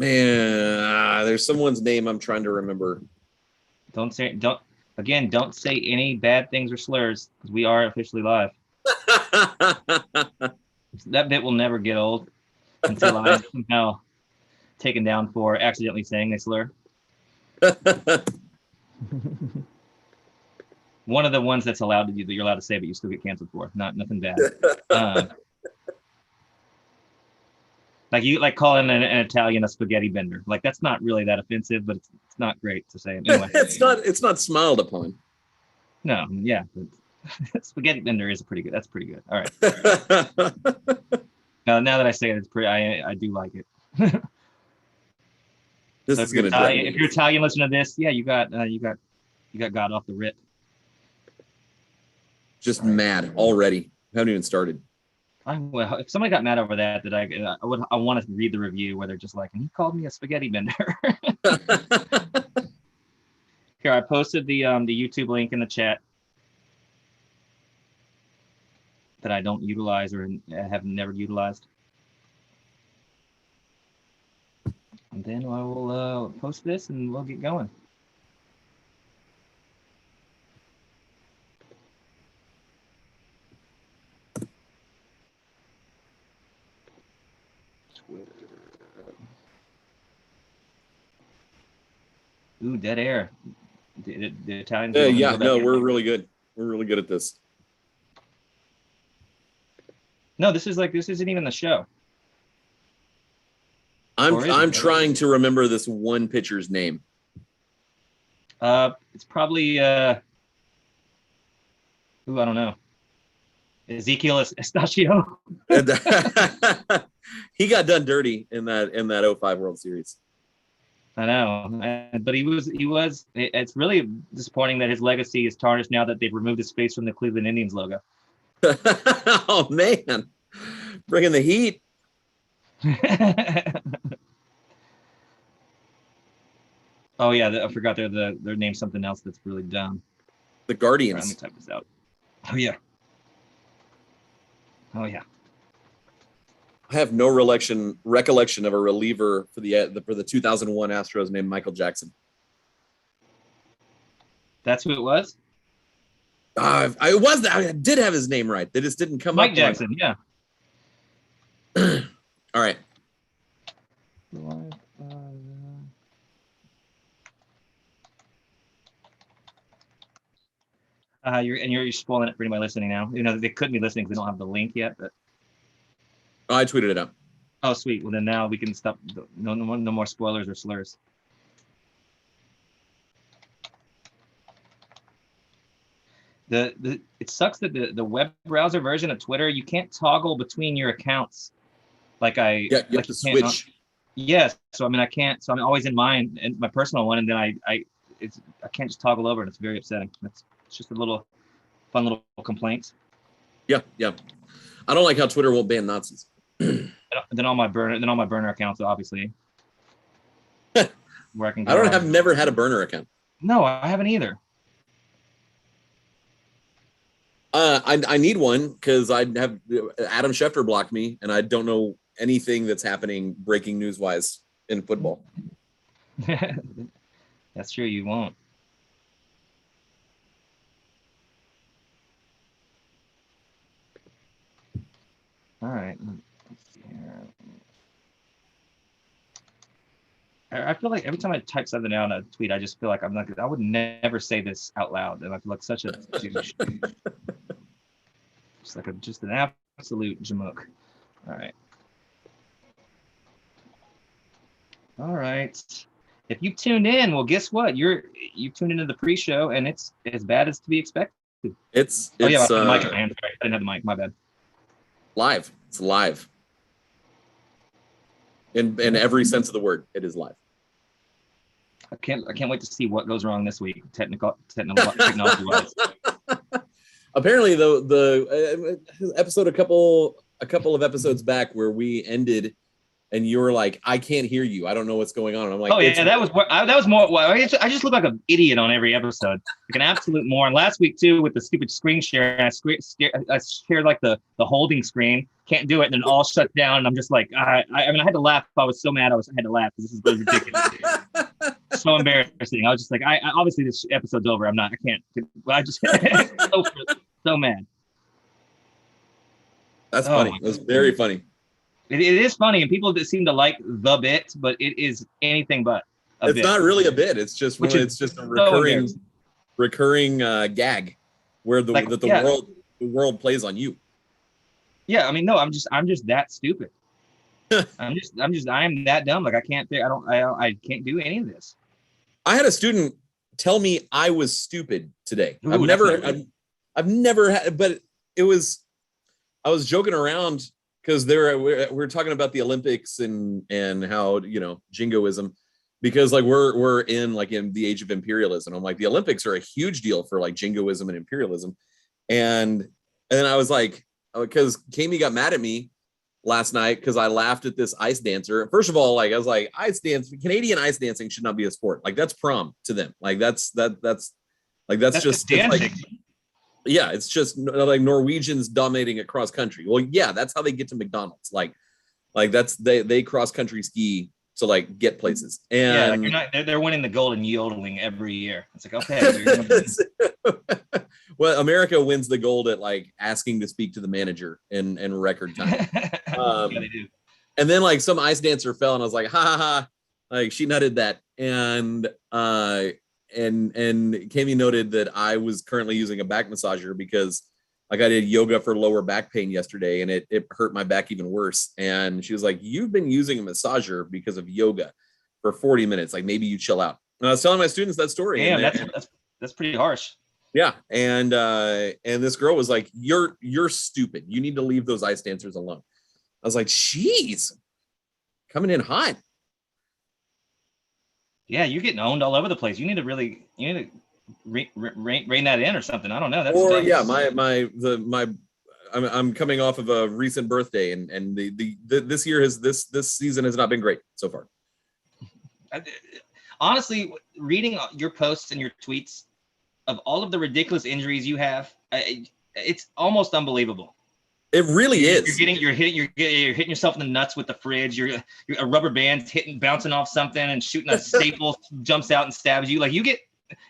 Man, there's someone's name I'm trying to remember. Don't say any bad things or slurs because we are officially live. That bit will never get old until I am somehow taken down for accidentally saying a slur. One of the ones that's allowed to that you're allowed to say, but you still get canceled for. Nothing bad. Like calling an Italian a spaghetti bender. Like that's not really that offensive, but it's not great to say. Anyway, it's not smiled upon. No, yeah, spaghetti bender is pretty good. That's pretty good. All right. Now that I say it, it's pretty. I do like it. This so is gonna if you're Italian, listen to this. Yeah, you got God off the rip. Just mad already. Haven't even started. Well, if somebody got mad over that, I want to read the review where they're just like, and he called me a spaghetti bender. Here, I posted the YouTube link in the chat that I don't utilize or have never utilized. And then I will post this and we'll get going. Twitter. Ooh, dead air. The Italians. Yeah, no, we're really good. We're really good at this. No, this isn't even the show. I'm trying to remember this one pitcher's name. It's probably I don't know. Ezekiel Estachio. He got done dirty in that 05 World Series. I know, but he was. It's really disappointing that his legacy is tarnished now that they've removed his face from the Cleveland Indians logo. Oh man, bringing the heat. Oh yeah, I forgot they're named something else that's really dumb. The Guardians. Right, let me type this out. Oh yeah. I have no recollection of a reliever for the 2001 Astros named Michael Jackson. That's who it was? I did have his name right. They just didn't come Mike up. Mike Jackson, yeah. All right. You're spoiling it for anybody listening now. You know, they couldn't be listening because they don't have the link yet, but I tweeted it out. Oh, sweet. Well, then now we can stop. No more spoilers or slurs. It sucks that the web browser version of Twitter, you can't toggle between your accounts. You have to switch. Yes. So I mean, I can't. So I'm always in mine and my personal one, and then I can't just toggle over, and it's very upsetting. It's just a fun little complaint. Yeah. I don't like how Twitter won't ban Nazis. Then all my burner accounts, obviously. Where I can. I've never had a burner account. No, I haven't either. I need one because I have Adam Schefter blocked me, and I don't know anything that's happening breaking news wise in football. That's true. You won't. All right. Let's see here. I feel like every time I type something out in a tweet, I just feel like I would never say this out loud, and I feel like such a douche. Just an absolute jamook. All right. If you tuned in, well, guess what? You tuned into the pre-show, and it's as bad as to be expected. It's I had the mic in my hand. Sorry, I didn't have the mic. My bad. Live. It's live. In every sense of the word, it is live. I can't wait to see what goes wrong this week, technology wise. Apparently, the episode a couple of episodes back where we ended and you were like, I can't hear you. I don't know what's going on. And I'm like, oh yeah, that was more. Well, I just look like an idiot on every episode, like an absolute moron. Last week too, with the stupid screen share, I shared like the holding screen. Can't do it, and then all shut down. And I'm just like, I mean, I had to laugh. I was so mad. I had to laugh because this is ridiculous. So embarrassing. I was just like, I obviously this episode's over. I can't. I just so mad. That's funny. That's very funny. It is funny, and people that seem to like the bit, but it is anything but a bit. It's not really a bit. It's just a recurring gag where the world plays on you. Yeah, I mean, no, I'm just that stupid. I'm that dumb. Like I can't do any of this. I had a student tell me I was stupid today. Ooh, I've never had, but I was joking around because we're talking about the Olympics and how, jingoism, because like we're in the age of imperialism. I'm like, the Olympics are a huge deal for like jingoism and imperialism. And then I was like, because Kami got mad at me last night because I laughed at this ice dancer. First of all, like I was like, Canadian ice dancing should not be a sport. Like that's prom to them. Like that's just dancing. Yeah, it's just like Norwegians dominating at cross country. Well, yeah, that's how they get to McDonald's. Like that's they cross country ski to like get places. And they're winning the gold in yodeling every year. It's like, okay. Well, America wins the gold at like asking to speak to the manager in record time. Yeah, they do. And then like some ice dancer fell, and I was like, ha ha ha, like she nutted that. And Kami noted that I was currently using a back massager because like I did yoga for lower back pain yesterday, and it hurt my back even worse. And she was like, you've been using a massager because of yoga for 40 minutes. Like maybe you chill out. And I was telling my students that story. Damn, that's pretty harsh. Yeah. And this girl was like, you're stupid. You need to leave those ice dancers alone. I was like, geez, coming in hot. Yeah, you're getting owned all over the place. You need to rein that in or something. I don't know. I'm coming off of a recent birthday, and this year this season has not been great so far. Honestly, reading your posts and your tweets of all of the ridiculous injuries you have, it's almost unbelievable. It really is. You're hitting yourself in the nuts with the fridge. You're a rubber band bouncing off something and shooting a staple jumps out and stabs you. Like you get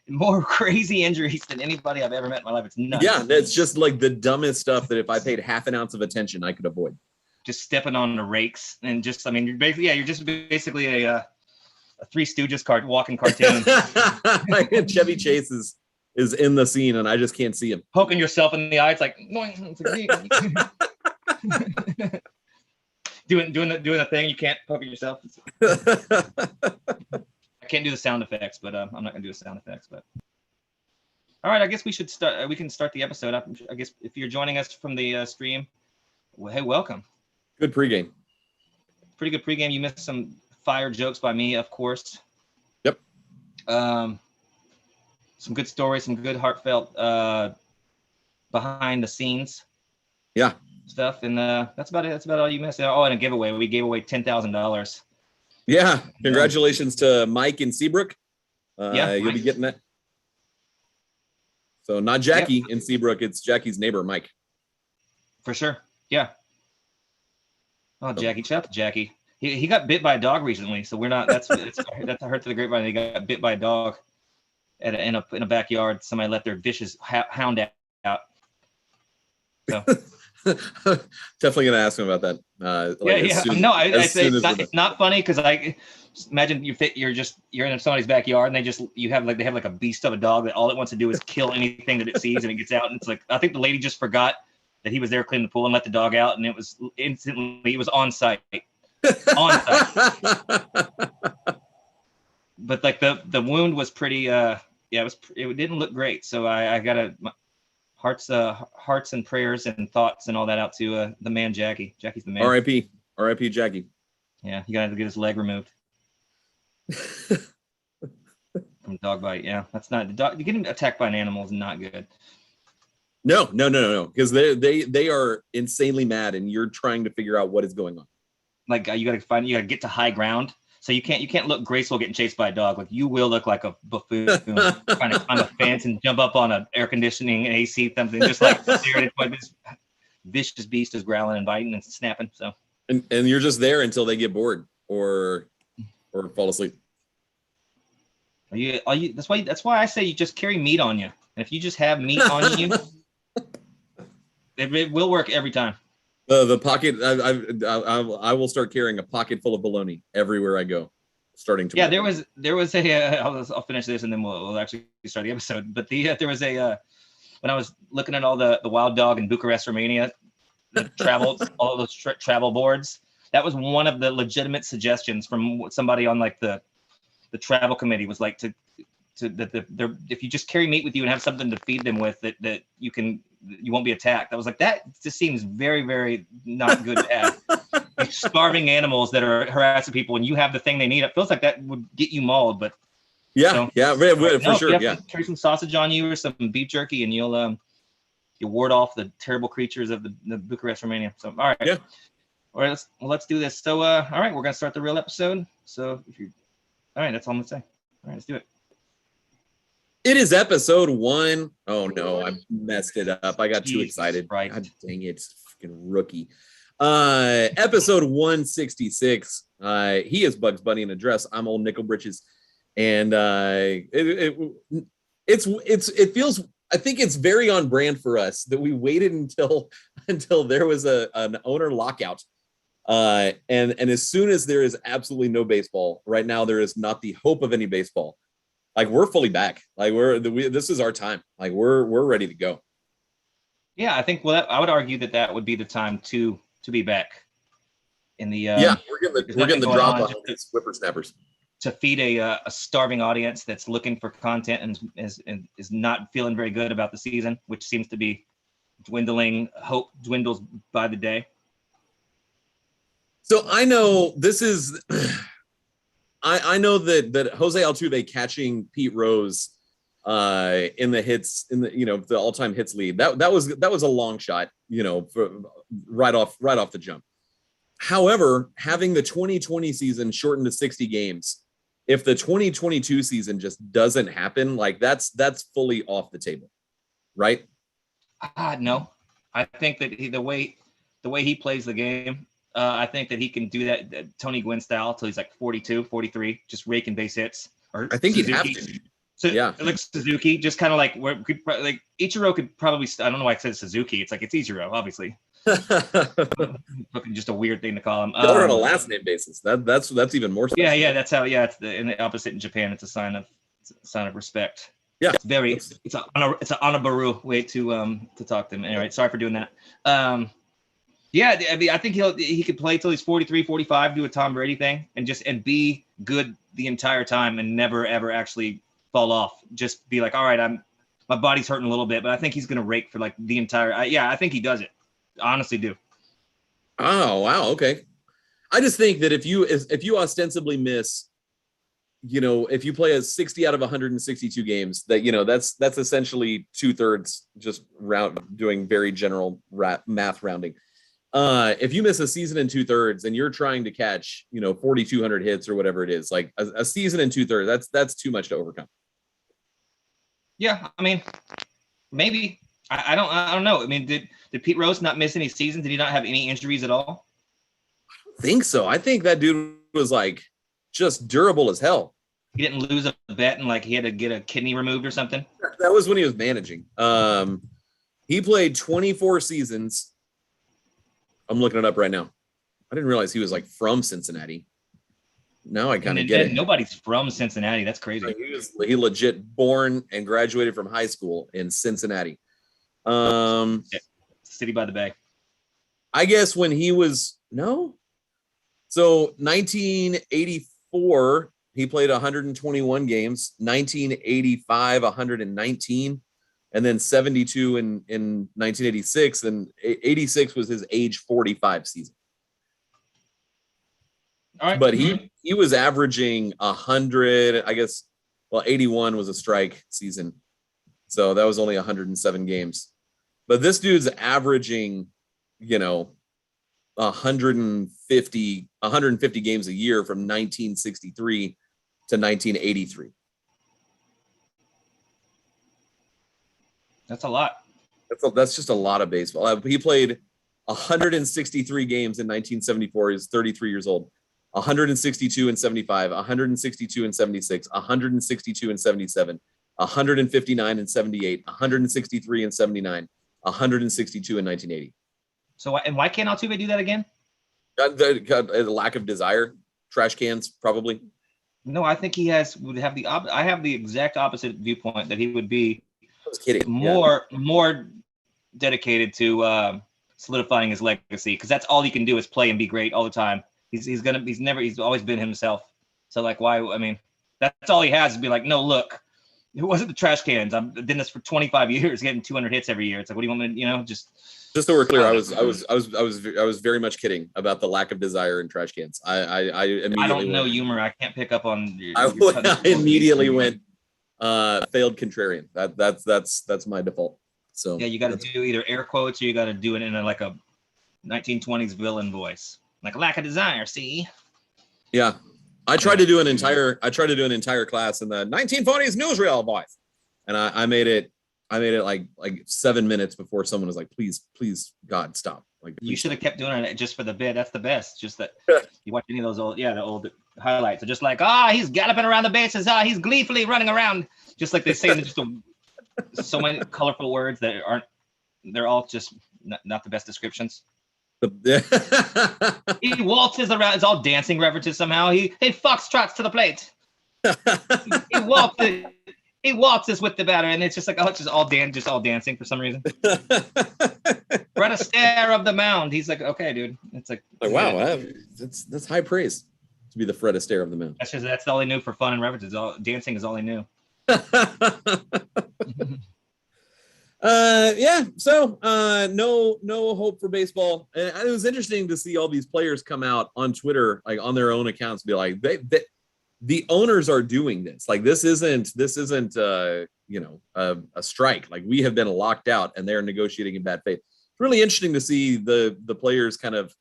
more crazy injuries than anybody I've ever met in my life. It's nuts. Yeah, that's just like the dumbest stuff that if I paid half an ounce of attention, I could avoid. Just stepping on the rakes and just, I mean, you're just basically a Three Stooges walking cartoon. Chevy Chase is in the scene and I just can't see him. Poking yourself in the eye. It's like doing the thing. You can't poke at yourself. I can't do the sound effects, but I'm not gonna do the sound effects. But all right, I guess we should start. We can start the episode up. I guess if you're joining us from the stream, well, hey, welcome. Good pregame. Pretty good pregame. You missed some fire jokes by me, of course. Yep. Some good stories, some good heartfelt behind the scenes. Yeah. Stuff, and that's about it. That's about all you missed. Oh, and a giveaway. We gave away $10,000. Yeah. Congratulations to Mike in Seabrook. Yeah, you'll be getting that. So not Jackie in Seabrook, it's Jackie's neighbor, Mike. For sure. Yeah. Oh, Jackie. Shout out to Jackie. He got bit by a dog recently, so we're not. That's a hurt to the grapevine. He got bit by a dog in a backyard. Somebody let their vicious hound out. So. Definitely gonna ask him about that. It's not funny because I imagine you're in somebody's backyard and they have like a beast of a dog that all it wants to do is kill anything that it sees, and it gets out, and it's like I think the lady just forgot that he was there cleaning the pool and let the dog out, and it was on site. But like the wound was pretty it didn't look great, so I got hearts and prayers and thoughts and all that out to the man Jackie. Jackie's the man. R.I.P. Jackie. Yeah, he got to get his leg removed from dog bite. Yeah, that's not the dog. Getting attacked by an animal is not good. No, because they are insanely mad, and you're trying to figure out what is going on. like you gotta get to high ground. So you can't look graceful getting chased by a dog. Like you will look like a buffoon trying to climb a fence and jump up on an air conditioning and AC something, just like staring at what this vicious beast is growling and biting and snapping. So and you're just there until they get bored or fall asleep. are you that's why I say you just carry meat on you. And if you just have meat on you, it will work every time. The pocket, I will start carrying a pocket full of bologna everywhere I go, starting to. Yeah, there was a. I'll finish this and then we'll actually start the episode. But there was a when I was looking at all the wild dog in Bucharest, Romania, all those travel boards. That was one of the legitimate suggestions from somebody on like the travel committee was like if you just carry meat with you and have something to feed them with that you won't be attacked. I was like, that just seems very, very not good to have. Like starving animals that are harassing people and you have the thing they need. It feels like that would get you mauled, but for sure. Yeah. Carry some sausage on you or some beef jerky and you'll ward off the terrible creatures of the Bucharest, Romania. So, all right. Yeah. All right, let's do this. So, all right, we're going to start the real episode. So all right, that's all I'm going to say. All right, let's do it. It is episode 1. Oh no, I messed it up. I got too excited. Right. God dang it, freaking rookie. Episode 166. He is Bugs Bunny in a dress. I'm old Nickel Britches, and it feels. I think it's very on brand for us that we waited until there was an owner lockout. And as soon as there is absolutely no baseball right now, there is not the hope of any baseball. Like we're fully back. Like this is our time. Like we're ready to go. Yeah, I think. Well, I would argue that would be the time to be back in the. We're getting the drop on these whippersnappers to feed a starving audience that's looking for content and is not feeling very good about the season, which seems to be dwindling. Hope dwindles by the day. So I know this is. I know that Jose Altuve catching Pete Rose in the hits in the all-time hits lead that was a long shot, right off the jump. However, having the 2020 season shortened to 60 games, if the 2022 season just doesn't happen, like that's fully off the table, right? No, I think that the way he plays the game. I think that he can do that Tony Gwynn style till he's like 42, 43, just raking base hits. Or I think he'd have to. So yeah, like Suzuki, just kind of like like Ichiro could probably. I don't know why I said Suzuki. It's like it's Ichiro, obviously. Just a weird thing to call him. They're on a last name basis. That's even more special. Yeah, that's how. Yeah, it's in the opposite in Japan. It's a sign of respect. Yeah, it's an anabaru way to talk to him. Anyway, sorry for doing that. Yeah, I mean, I think he could play till he's 43, 45, do a Tom Brady thing, and be good the entire time and never ever actually fall off. Just be like, all right, my body's hurting a little bit, but I think he's gonna rake for like the entire. I think he does it. I honestly do. Oh wow, okay. I just think that if you ostensibly miss, if you play a 60 out of 162 games, that's essentially 2/3 just doing very general math rounding. If you miss a season in 2/3 and you're trying to catch, 4,200 hits or whatever it is, like a season in 2/3, that's too much to overcome. Yeah, I mean, maybe I don't know. I mean, did Pete Rose not miss any seasons? Did he not have any injuries at all? I don't think so. I think that dude was like just durable as hell. He didn't lose a bet and like he had to get a kidney removed or something. That was when he was managing. He played 24 seasons. I'm looking it up right now. I didn't realize he was like from Cincinnati. Now I kind of get it. Nobody's from Cincinnati. That's crazy. Like he legit born and graduated from high school in Cincinnati. City by the Bay. I guess when he was so 1984 he played 121 games. 1985 119. And then 72 in 1986, and 86 was his age 45 season. All right. But he was averaging 100, I guess. Well, 81 was a strike season, so that was only 107 games. But this dude's averaging, 150 games a year from 1963 to 1983. That's a lot. That's just a lot of baseball. He played 163 games in 1974. He's 33 years old. 162 and 75, 162 and 76, 162 and 77, 159 and 78, 163 and 79, 162 in 1980. So why can't Altuve do that again? The lack of desire. Trash cans, probably. No, I think would have I have the exact opposite viewpoint, that he would be more dedicated to solidifying his legacy, because that's all he can do is play and be great all the time. He's always been himself. So like, why? I mean, that's all he has, to be like, no, look, it wasn't the trash cans. I've been this for 25 years, getting 200 hits every year. It's like, what do you want me to, just so we're clear, I was very much kidding about the lack of desire in trash cans. I immediately, I don't know humor. I can't pick up on. I immediately went failed contrarian. That's my default. So yeah, you got to do either air quotes, or you got to do it in like a 1920s villain voice, like lack of desire. See? Yeah, I tried to do an entire class in the 1940s newsreel voice, and I made it like 7 minutes before someone was like, please, God, stop. Like, you should have kept doing it just for the bit. That's the best. Just that you watch any of those the old highlights. They're just like, he's galloping around the bases. He's gleefully running around. Just like they say, just so many colorful words that they're all just not the best descriptions. He waltzes around. It's all dancing references somehow. He foxtrots to the plate. He waltzes with the batter, and it's just like, it's just all dancing for some reason. Fred Astaire of the mound. He's like, okay, dude. It's like wow, that's high praise to be the Fred Astaire of the mound. That's all he knew for fun and references. Dancing is all he knew. So no hope for baseball. And it was interesting to see all these players come out on Twitter, like on their own accounts, be like, the owners are doing this. Like, this isn't a strike. Like, we have been locked out and they're negotiating in bad faith. It's really interesting to see the players kind of,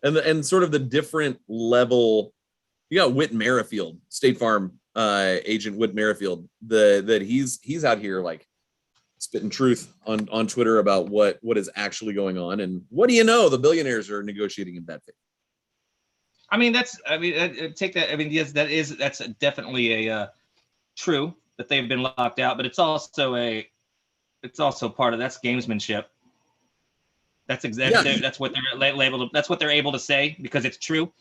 and sort of the different level. You got Whit Merrifield, State Farm agent Whit Merrifield, that he's out here like spitting truth on Twitter about what is actually going on. And what do you know? The billionaires are negotiating in bad faith. Take that. Yes, that's definitely a true that they've been locked out, but it's also part of that's gamesmanship. That's exactly that's what they're labeled. That's what they're able to say because it's true.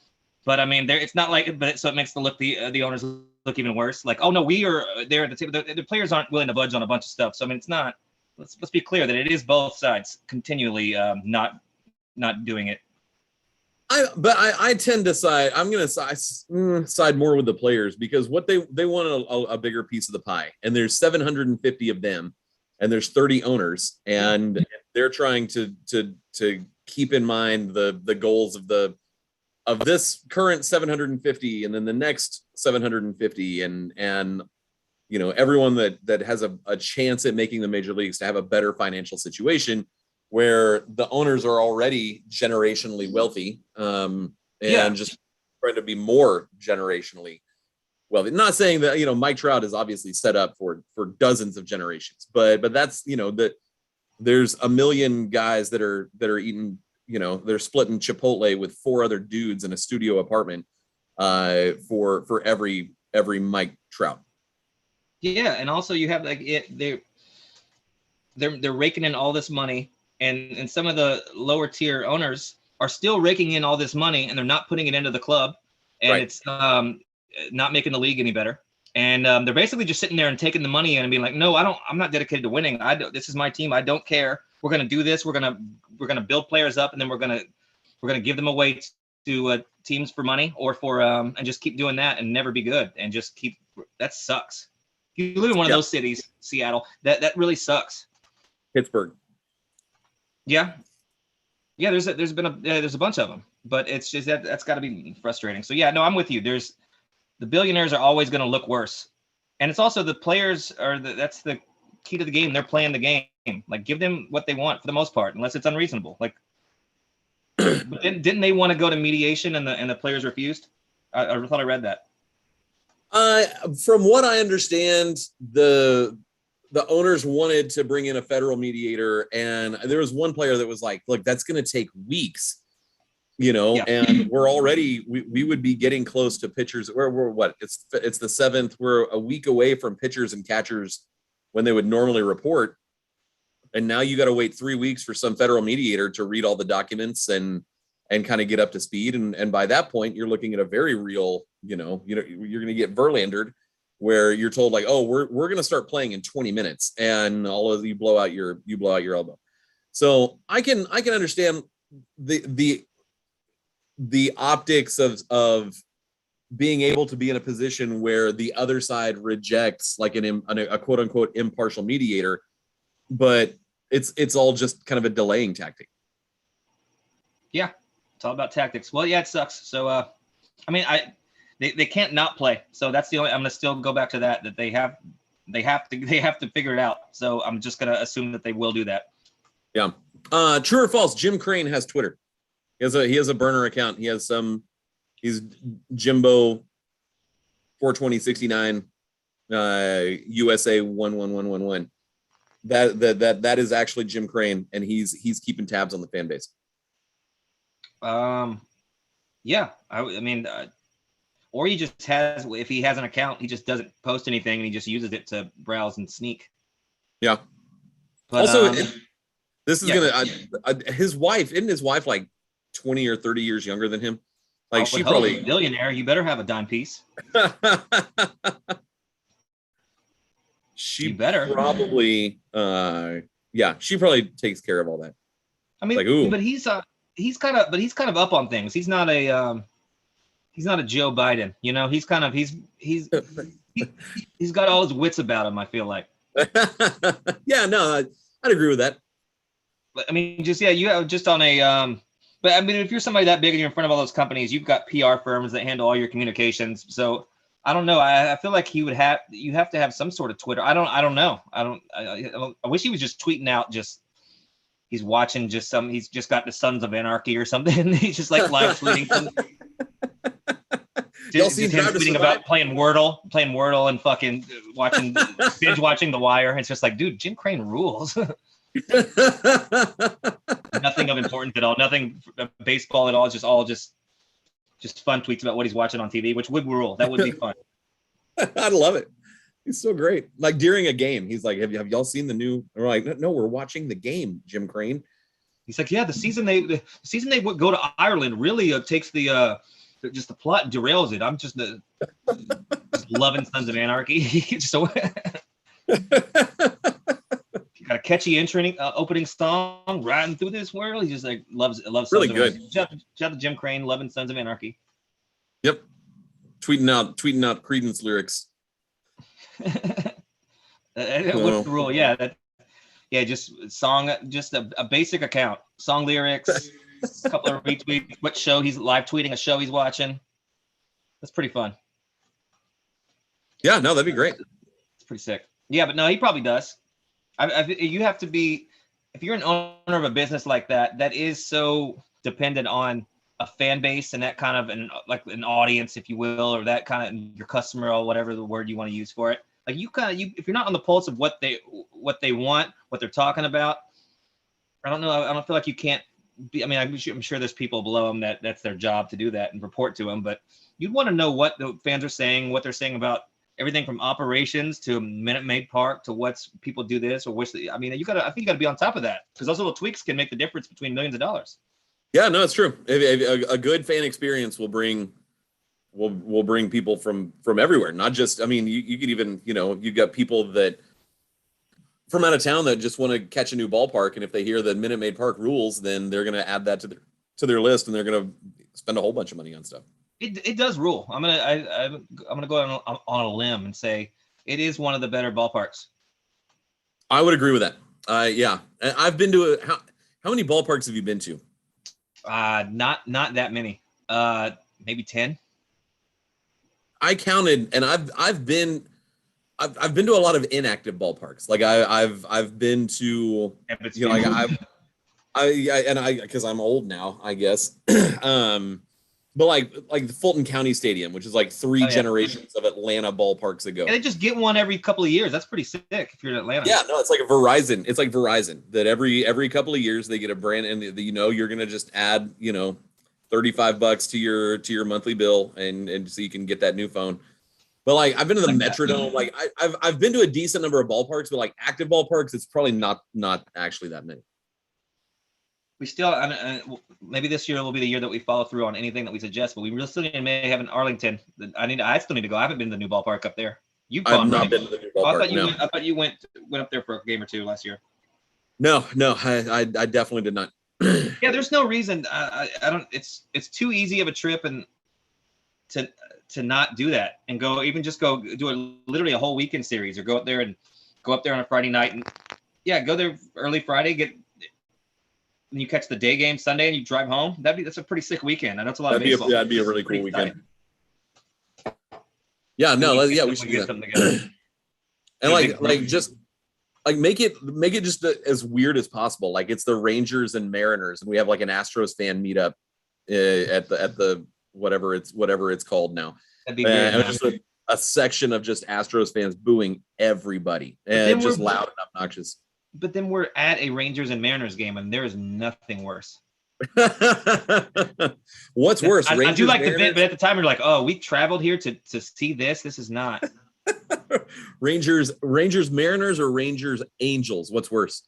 But it's not like, so it makes the owners look even worse. Like, oh no, we are there at the table. The players aren't willing to budge on a bunch of stuff. So it's not. Let's be clear that it is both sides continually not doing it. I tend to side. I'm going to side more with the players, because what they want a bigger piece of the pie, and there's 750 of them, and there's 30 owners, and they're trying to keep in mind the goals of this current 750, and then the next 750, and everyone that has a chance at making the major leagues to have a better financial situation, where the owners are already generationally wealthy, just trying to be more generationally wealthy. Not saying that, Mike Trout is obviously set up for dozens of generations, but that's, that there's a million guys that are eating, they're splitting Chipotle with 4 other dudes in a studio apartment for every Mike Trout. Yeah, and also you have they're raking in all this money. And some of the lower tier owners are still raking in all this money, and they're not putting it into the club, and right. It's not making the league any better. And they're basically just sitting there and taking the money in and being like, no, I'm not dedicated to winning. This is my team. I don't care. We're gonna do this. We're gonna build players up, and then we're gonna give them away to teams for money or for and just keep doing that and never be good and just keep. That sucks. You live in one of those cities, Seattle. That really sucks. Pittsburgh. Yeah. There's a bunch of them, but it's just that's got to be frustrating. So yeah, no, I'm with you. The billionaires are always going to look worse, and it's also the players that's the key to the game. They're playing the game. Like, give them what they want for the most part, unless it's unreasonable. Like, But didn't they want to go to mediation and the players refused? I thought I read that. From what I understand, the owners wanted to bring in a federal mediator, and there was one player that was like, "Look, that's going to take weeks." Yeah. And we're already we would be getting close to pitchers. We're what? It's the 7th. We're a week away from pitchers and catchers when they would normally report, and now you got to wait 3 weeks for some federal mediator to read all the documents and kind of get up to speed. And by that point, you're looking at a very real, you're going to get Verlandered, where you're told like, oh, we're going to start playing in 20 minutes, and all of you blow out your elbow. So I can understand the optics of being able to be in a position where the other side rejects like a quote unquote impartial mediator, but it's all just kind of a delaying tactic. Yeah. It's all about tactics. Well, yeah, it sucks. So, I mean, they can't not play. So that's the only. I'm gonna still go back to that they have to figure it out. So I'm just gonna assume that they will do that. Yeah. True or false? Jim Crane has Twitter. He has a burner account. He's Jimbo 42069 USA 11111. That is actually Jim Crane, and he's keeping tabs on the fan base. Yeah, I mean, or he just has, if he has an account, he just doesn't post anything and he just uses it to browse and sneak. Yeah. But, also, this is his wife, isn't his wife like 20 or 30 years younger than him? Like she probably a billionaire. You better have a dime piece. She probably, she probably takes care of all that. I mean, like, ooh. But he's kind of up on things. He's not a Joe Biden, he's got all his wits about him, I feel like. Yeah, no, I'd agree with that. But I mean, you have just on a, but I mean, if you're somebody that big and you're in front of all those companies, you've got PR firms that handle all your communications. So I don't know. I feel like you have to have some sort of Twitter. I don't know. I wish he was just tweeting out he's watching he's just got the Sons of Anarchy or something. He's just like live tweeting something. Just him tweeting about playing Wordle and fucking binge watching The Wire. It's just like, dude, Jim Crane rules. Nothing of importance at all. Nothing baseball at all. It's just fun tweets about what he's watching on TV, which would rule. That would be fun. I'd love it. He's so great. Like during a game, he's like, have y'all seen the new? We're like, no, we're watching the game, Jim Crane. He's like, yeah, the season they would go to Ireland really takes the plot and derails it. I'm just loving Sons of Anarchy. So got a catchy opening song, riding through this world. He just like loves really Sons good. Shout out to Jim Crane, loving Sons of Anarchy. Yep, tweeting out Creedence lyrics. What's the rule? Yeah, just song, just a basic account, song lyrics, a couple of retweets. What show he's live tweeting? A show he's watching. That's pretty fun. Yeah, no, that'd be great. It's pretty sick. Yeah, but no, he probably does. You have to be, if you're an owner of a business like that, that is so dependent on a fan base and that kind of an audience, if you will, or that kind of your customer or whatever the word you want to use for it. Like if you're not on the pulse of what they want, what they're talking about, I don't know. I don't feel like you can't be. I mean, I'm sure there's people below them that's their job to do that and report to them, but you'd want to know what the fans are saying, what they're saying about everything from operations to Minute Maid Park to what's people do this or which. I mean, I think you got to be on top of that because those little tweaks can make the difference between millions of dollars. Yeah, no, it's true. A good fan experience will bring people from everywhere. Not just, I mean, you could even, you've got people that from out of town that just want to catch a new ballpark, and if they hear the Minute Maid Park rules, then they're going to add that to their list, and they're going to spend a whole bunch of money on stuff. It does rule. I'm gonna go on a limb and say it is one of the better ballparks. I would agree with that. Yeah, I've been to how many ballparks have you been to? Not that many. Maybe 10. I counted, and I've been to a lot of inactive ballparks. Like I've been to, Because I'm old now, I guess. But like the Fulton County Stadium, which is like three generations of Atlanta ballparks ago. And they just get one every couple of years. That's pretty sick if you're in Atlanta. Yeah, no, it's like a Verizon. It's like Verizon that every couple of years they get a brand, and you're gonna just add $35 to your monthly bill, and so you can get that new phone. But like I've been to the Metrodome, like I've been to a decent number of ballparks, but like active ballparks, it's probably not actually that many. We still, maybe this year will be the year that we follow through on anything that we suggest, but we really still may have in Arlington. I still need to go. I haven't been to the new ballpark up there. I've not been to the new ballpark. I thought you went up there for a game or two last year. No, I definitely did not. Yeah, there's no reason. I don't. It's too easy of a trip and to not do that and go do literally a whole weekend series or go up there on a Friday night and go there early Friday, and you catch the day game Sunday and you drive home. That's a pretty sick weekend. I know it's a lot of baseball. That'd be a really cool weekend. Yeah, no, we should get something together. And make it just as weird as possible. Like it's the Rangers and Mariners, and we have like an Astros fan meetup at the whatever it's called now. That'd be great. Just a section of just Astros fans booing everybody and just loud and obnoxious. But then we're at a Rangers and Mariners game, and there is nothing worse. What's worse? I do like the bit, but at the time you're like, oh, we traveled here to see this. This is not Rangers, Mariners, or Rangers, Angels. What's worse?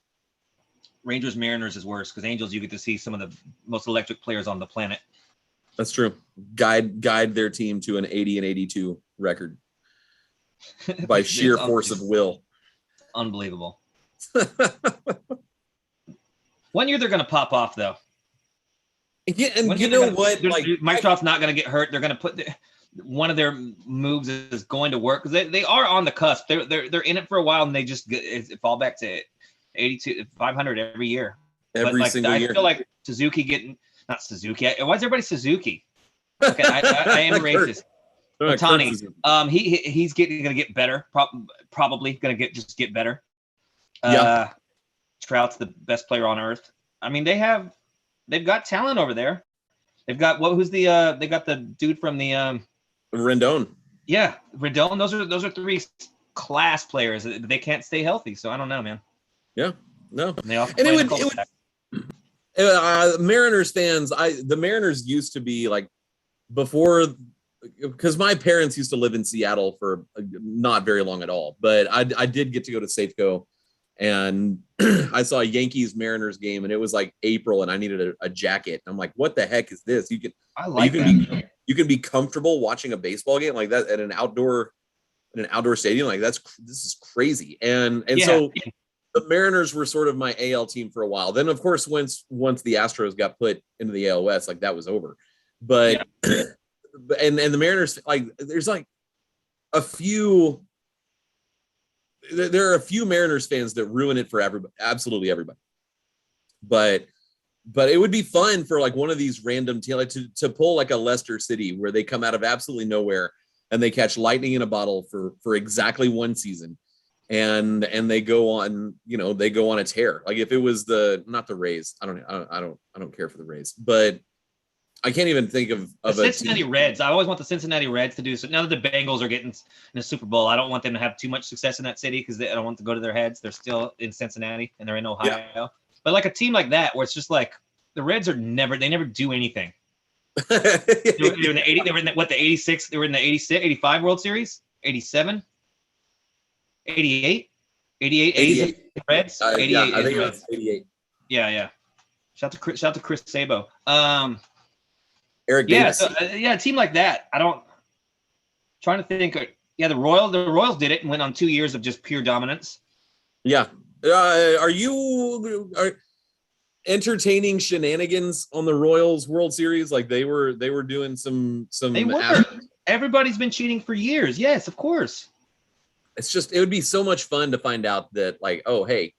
Rangers, Mariners is worse because Angels, you get to see some of the most electric players on the planet. That's true. Guide their team to an 80-82 record by sheer force of will. Unbelievable. One year they're going to pop off though. Yeah, and you know what? Like Microsoft's not going to get hurt. They're going to put one of their moves is going to work because they are on the cusp. They're in it for a while and they just fall back to 82, 500 every year. Every single year. I feel like Suzuki getting not Suzuki. Why is everybody Suzuki? Okay, I am racist. Tony, he's going to get better. Probably going to get better. Trout's the best player on earth. I mean, they've got talent over there. They've got they got the dude from the Rendon. Yeah, Rendon. Those are three class players. They can't stay healthy, so I don't know, man. Yeah, no. And it would Mariners fans. The Mariners used to be like before, because my parents used to live in Seattle for not very long at all, but I did get to go to Safeco. And I saw a Yankees Mariners game, and it was like April, and I needed a jacket. I'm like, what the heck is this? You can be comfortable watching a baseball game like that at an outdoor stadium. Like this is crazy. And so the Mariners were sort of my AL team for a while. Then of course, once the Astros got put into the AL West, like that was over. But and the Mariners, like there's like there are a few Mariners fans that ruin it for everybody, absolutely everybody. But it would be fun for like one of these random teams to pull like a Leicester City where they come out of absolutely nowhere and they catch lightning in a bottle for exactly one season, and they go on a tear. Like if it was not the Rays, I don't care for the Rays, but I can't even think of the Cincinnati Reds. I always want the Cincinnati Reds to do so. Now that the Bengals are getting in the Super Bowl, I don't want them to have too much success in that city because I don't want to go to their heads. They're still in Cincinnati and they're in Ohio. Yeah. But like a team like that, where it's just like the Reds they never do anything. They were in the 80. They were in the 86. They were in the 86, 85 World Series, 87, 88, 88. Reds. 88. I think it was 88. Yeah. Shout out to Chris Sabo. Eric Davis. A team like that. Trying to think. The Royals did it and went on 2 years of just pure dominance. Yeah. Are you entertaining shenanigans on the Royals World Series? Like they were doing some. They were. Everybody's been cheating for years. Yes, of course. It would be so much fun to find out that like, oh, hey.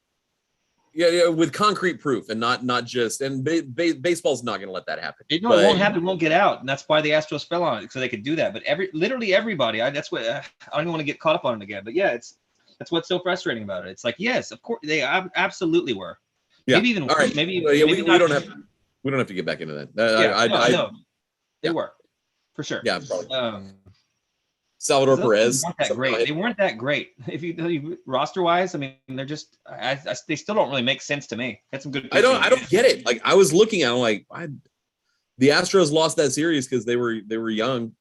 Yeah, with concrete proof and not just, and baseball's not going to let that happen. It won't happen. It won't get out, and that's why the Astros fell on it so they could do that. But literally everybody, I don't even want to get caught up on it again. But yeah, that's what's so frustrating about it. It's like, yes, of course they absolutely were, Yeah. Maybe even all right. maybe Well, yeah, maybe we don't have to get back into that. no, they yeah. were for sure. Yeah, probably. Um, Salvador those Perez. weren't that great. They weren't that great. If you roster wise, I mean, they're just they still don't really make sense to me. Had some good. I don't get it. Like I was looking at, I'm like, the Astros lost that series because they were young,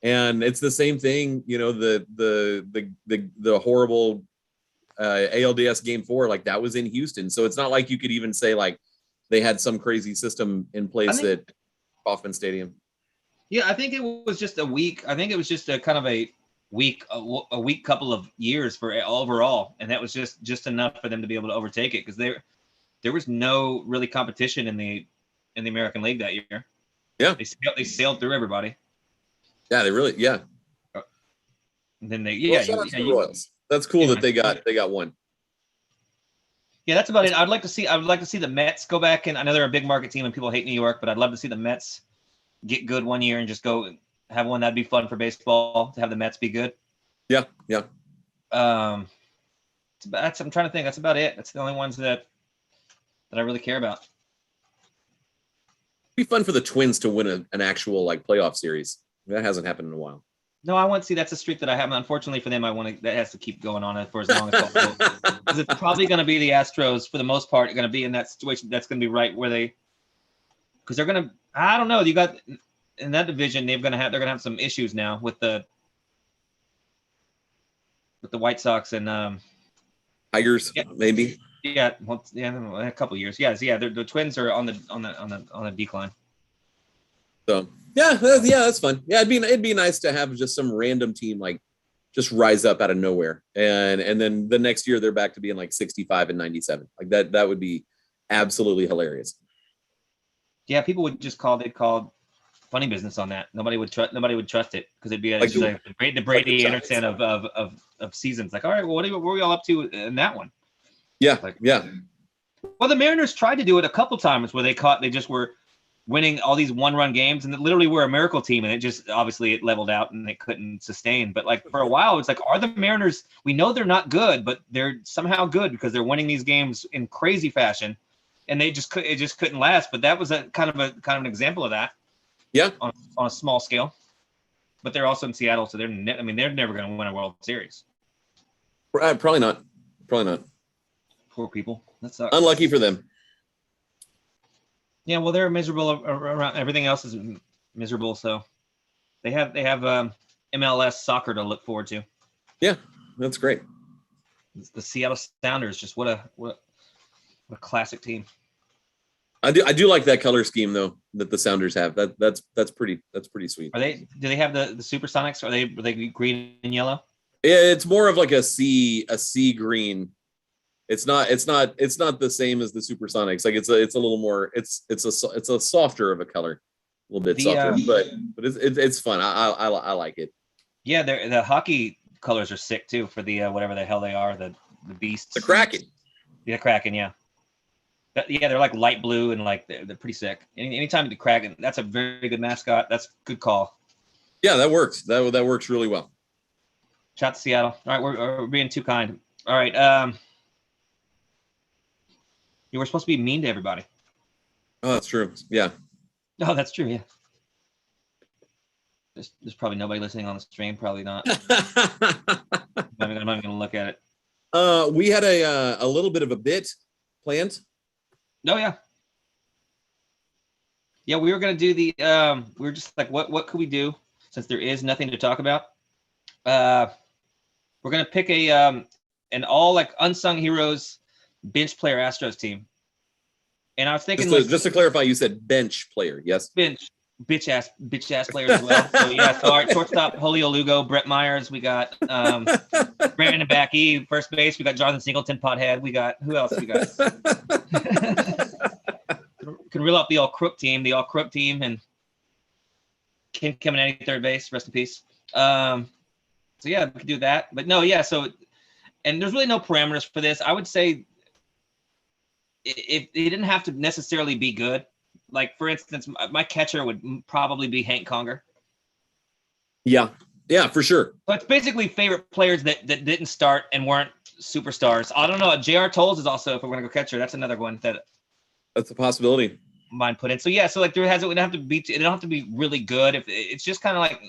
and it's the same thing. You know, the horrible ALDS game 4, like that was in Houston, so it's not like you could even say like they had some crazy system in place at Kauffman Stadium. Yeah, I think it was just a week. I think it was just a kind of a week couple of years for overall, and that was just enough for them to be able to overtake it because there was no really competition in the American League that year. Yeah, they sailed through everybody. Yeah, they really And then they shout out to the Royals. That's cool that they got one. Yeah, that's about it. I would like to see the Mets go back, and I know they're a big market team and people hate New York, but I'd love to see the Mets get good one year and just go have one. That'd be fun for baseball to have the Mets be good. Yeah. I'm trying to think. That's about it. That's the only ones that I really care about. It'd be fun for the Twins to win an actual like playoff series. That hasn't happened in a while. No, I want to see. That's a streak that I have. Unfortunately for them, that has to keep going on for as long as possible. Because it's probably going to be the Astros for the most part. Going to be in that situation. That's going to be right where because they're going to. I don't know. You got in that division. They're going to have some issues now with the White Sox and Tigers, maybe. Yeah, a couple of years. Yeah. The Twins are on the decline. So that's fun. Yeah, it'd be nice to have just some random team like just rise up out of nowhere, and then the next year they're back to being like 65 and 97. Like that would be absolutely hilarious. Yeah, people would just they'd call funny business on that. Nobody would trust it because it'd be like the Brady Anderson of seasons. Like, all right, well, what were we all up to in that one? Yeah, Well, the Mariners tried to do it a couple times where they just were winning all these one-run games, and it literally were a miracle team, and it just obviously it leveled out and they couldn't sustain. But like for a while, it's like, are the Mariners? We know they're not good, but they're somehow good because they're winning these games in crazy fashion, and it just couldn't last. But that was a kind of an example of that. Yeah, on a small scale. But they're also in Seattle, so they're never going to win a World Series. Probably not. Poor people. That sucks. Unlucky for them. Yeah, well, they're miserable around. Everything else is miserable, so they have MLS soccer to look forward to. Yeah, that's great. The Seattle Sounders, just what a classic team. I do like that color scheme though that the Sounders have. That's pretty sweet. Do they have the Supersonics? Are they green and yellow? Yeah, it's more of like a sea green. It's not the same as the Supersonics. Like it's a little more. It's a softer of a color, a little bit softer, but it's fun. I like it. Yeah, the hockey colors are sick too for the whatever the hell they are, the Beasts. The Kraken. Yeah, Kraken. Yeah. Yeah, they're like light blue and like they're pretty sick. Anytime the Kraken, that's a very good mascot. That's a good call. Yeah, that works. That works really well. Shout out to Seattle. All right, we're being too kind. All right, you were supposed to be mean to everybody. Oh, that's true. Yeah. Oh, that's true. Yeah. There's probably nobody listening on the stream. Probably not. I'm not even going to look at it. We had a little bit of a bit planned. Oh yeah. Yeah, we were gonna do the. We were just like, what could we do since there is nothing to talk about? We're gonna pick an all like unsung heroes bench player Astros team. And I was thinking, just to clarify, you said bench player, yes? Bench, bitch ass players as well. So yeah, so our shortstop Julio Lugo, Brett Myers. We got Brandon Backey, first base. We got Jonathan Singleton, pothead. We got who else? We got. Can reel up the all crook team, and Ken Caminiti, third base. Rest in peace. So yeah, we could do that. But no, yeah. So, and there's really no parameters for this. I would say if they didn't have to necessarily be good. Like for instance, my catcher would probably be Hank Conger. Yeah. Yeah, for sure. But it's basically favorite players that didn't start and weren't superstars. I don't know. J.R. Tolles is also, if we're gonna go catcher, that's another one that That's a possibility. mine put in. So yeah, so like it don't have to be really good. If it's just kind of like,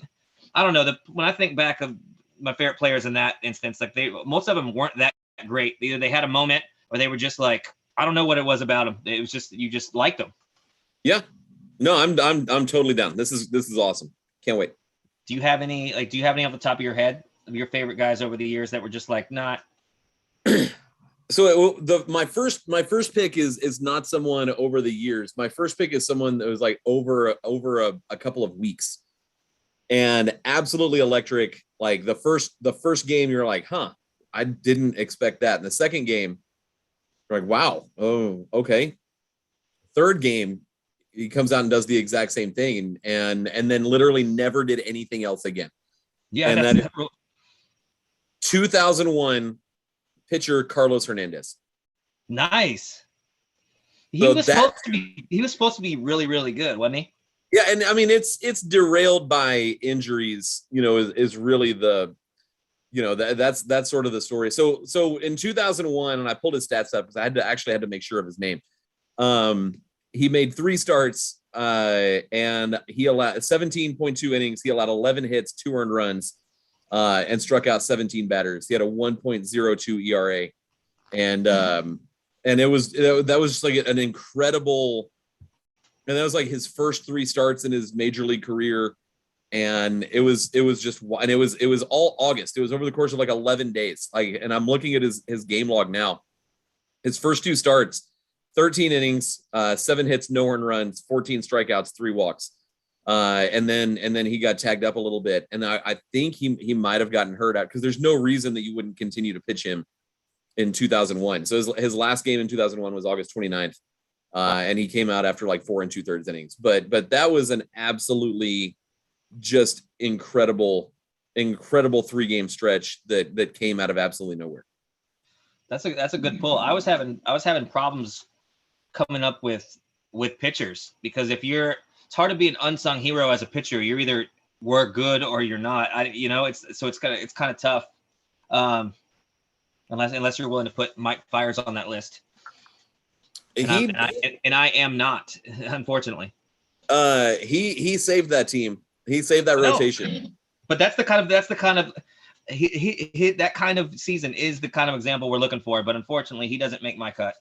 I don't know. When I think back of my favorite players in that instance, like most of them weren't that great. Either they had a moment or they were just like, I don't know what it was about them. It was just you just liked them. Yeah. No, I'm totally down. This is awesome. Can't wait. Do you have any off the top of your head of your favorite guys over the years that were just like not? So my first pick is not someone over the years. My first pick is someone that was like over a couple of weeks, and absolutely electric. Like the first game, you're like, huh, I didn't expect that. And the second game, you're like, wow, oh, okay. Third game, he comes out and does the exact same thing, and then literally never did anything else again. Yeah, And that's then 2001 pitcher Carlos Hernandez. nice. So He was supposed to be really, really good, wasn't he? yeah, and I mean it's derailed by injuries, is really the that's sort of the story. So in 2001, and I pulled his stats up because I had to make sure of his name. He made 3 starts, and he allowed 17.2 innings. He allowed 11 hits, 2 earned runs, and struck out 17 batters. He had a 1.02 ERA, and it was that was just like an incredible. And that was like his first 3 starts in his major league career, and it was all August. It was over the course of like 11 days. Like, and I'm looking at his game log now. His first 2 starts, 13 innings, 7 hits, no earned runs, 14 strikeouts, 3 walks. And then he got tagged up a little bit. And I think he might have gotten hurt out because there's no reason that you wouldn't continue to pitch him in 2001. So his last game in 2001 was August 29th. And he came out after like 4 2/3 innings. But that was an absolutely just incredible 3-game stretch that came out of absolutely nowhere. That's a good pull. I was having problems coming up with pitchers because it's hard to be an unsung hero as a pitcher. You're either were good or you're not. It's kind of tough. Unless you're willing to put Mike Fiers on that list. And I am not, unfortunately. He saved that team. He saved that rotation. But that's the kind of that kind of season is the kind of example we're looking for. But unfortunately, he doesn't make my cut.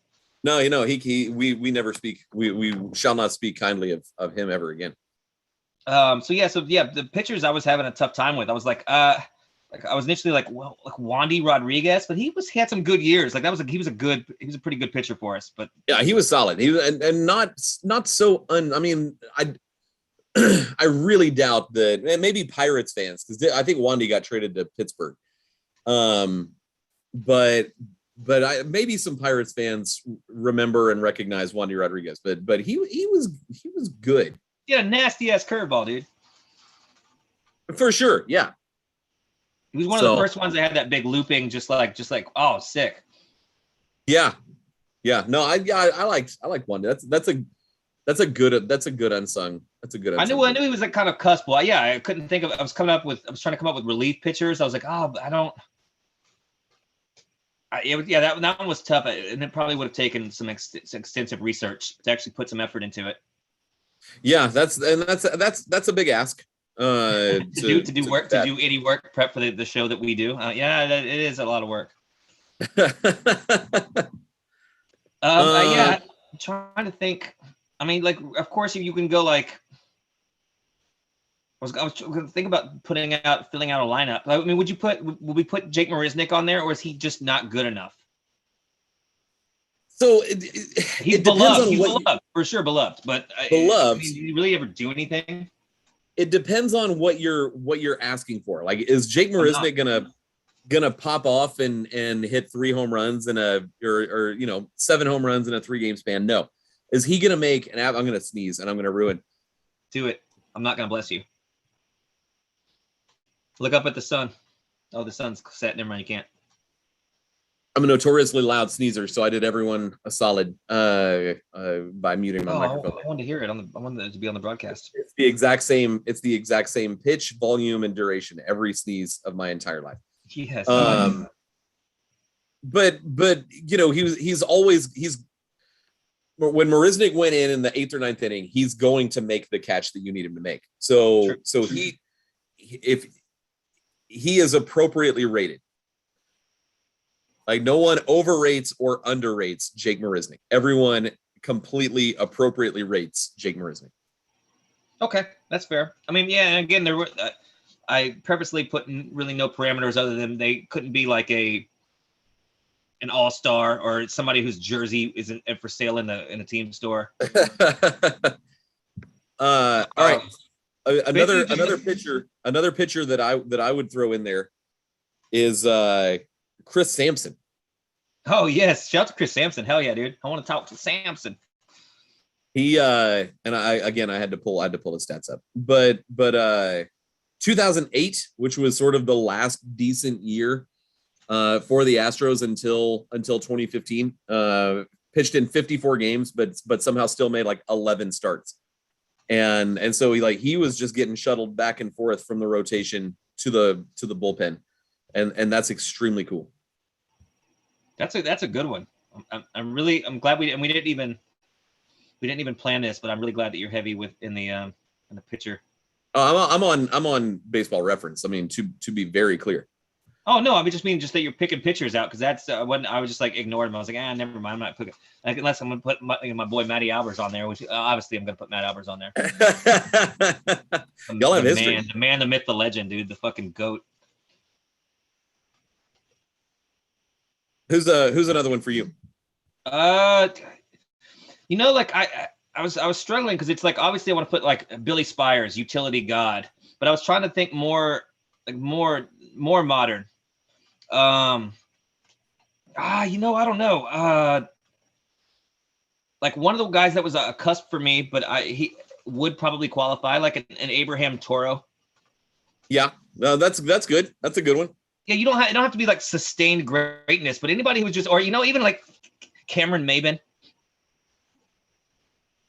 No, we never speak. We shall not speak kindly of him ever again. So the pitchers I was having a tough time with. I was like I was initially like Wandy Rodriguez, but he had some good years. Like he was a pretty good pitcher for us. But yeah, he was solid. He was and not so I mean, I really doubt that maybe Pirates fans, because I think Wandy got traded to Pittsburgh. But maybe some Pirates fans remember and recognize Wandy Rodriguez, but he was good. Yeah, nasty ass curveball, dude. For sure, yeah. He was one of the first ones that had that big looping, just like oh, sick. Yeah. No, I liked Wandy. That's a good unsung. I knew he was like kind of cusp. Well, yeah, I couldn't think of. I was trying to come up with relief pitchers. I was like, oh, but I don't. That one was tough, and it probably would have taken some extensive research to actually put some effort into it. Yeah, that's a big ask. To do any work prep for the show that we do. It is a lot of work. I'm trying to think. I mean, like, of course, you can go like. I was going to think about filling out a lineup. I mean, would we put Jake Marisnick on there, or is he just not good enough? So he's beloved. He's beloved for sure, beloved. But beloved. Did he really ever do anything? It depends on what you're asking for. Like, is Jake Marisnick gonna pop off and hit 3 home runs in or 7 home runs in a 3-game span? No. Is he gonna make an I'm gonna sneeze and I'm gonna ruin? Do it. I'm not gonna bless you. Look up at the sun. Oh, the sun's set. Never mind. You can't. I'm a notoriously loud sneezer, so I did everyone a solid by muting my microphone. I wanted to hear it I wanted it to be on the broadcast. It's the exact same. It's the exact same pitch, volume, and duration every sneeze of my entire life. Yes. But he's always when Marisnik went in the 8th or 9th inning, he's going to make the catch that you need him to make. So if he is appropriately rated. Like no one overrates or underrates Jake Marisnik. Everyone completely appropriately rates Jake Marisnik. Okay, that's fair. I mean, yeah, and again, there were I purposely put in really no parameters other than they couldn't be like an all-star or somebody whose jersey isn't for sale in the team store. All right. Another pitcher that I would throw in there is Chris Sampson. Oh yes, shout out to Chris Sampson. Hell yeah, dude. I want to talk to Sampson. He and I had to pull the stats up. But 2008, which was sort of the last decent year for the Astros until 2015, pitched in 54 games, but somehow still made like 11 starts. And so he was just getting shuttled back and forth from the rotation to the bullpen. And that's extremely cool. That's a good one. I'm glad we didn't even plan this, but I'm really glad that you're heavy in the pitcher. Oh, I'm on Baseball Reference. I mean, to be very clear. Oh no, I mean just that you're picking pitchers out because that's when I was just like ignored him. I was like, never mind, I'm not picking unless I'm gonna put my boy Matty Albers on there, which obviously I'm gonna put Matt Albers on there. Y'all have history. The man, the myth, the legend, dude, the fucking GOAT. Who's another one for you? Like I was struggling because it's like obviously I want to put like Billy Spires, utility god, but I was trying to think more modern. I don't know. Like one of the guys that was a cusp for me, but he would probably qualify, like an Abraham Toro. Yeah, no, that's good. That's a good one. Yeah, it don't have to be like sustained greatness, but anybody who was just, or even like Cameron Maben.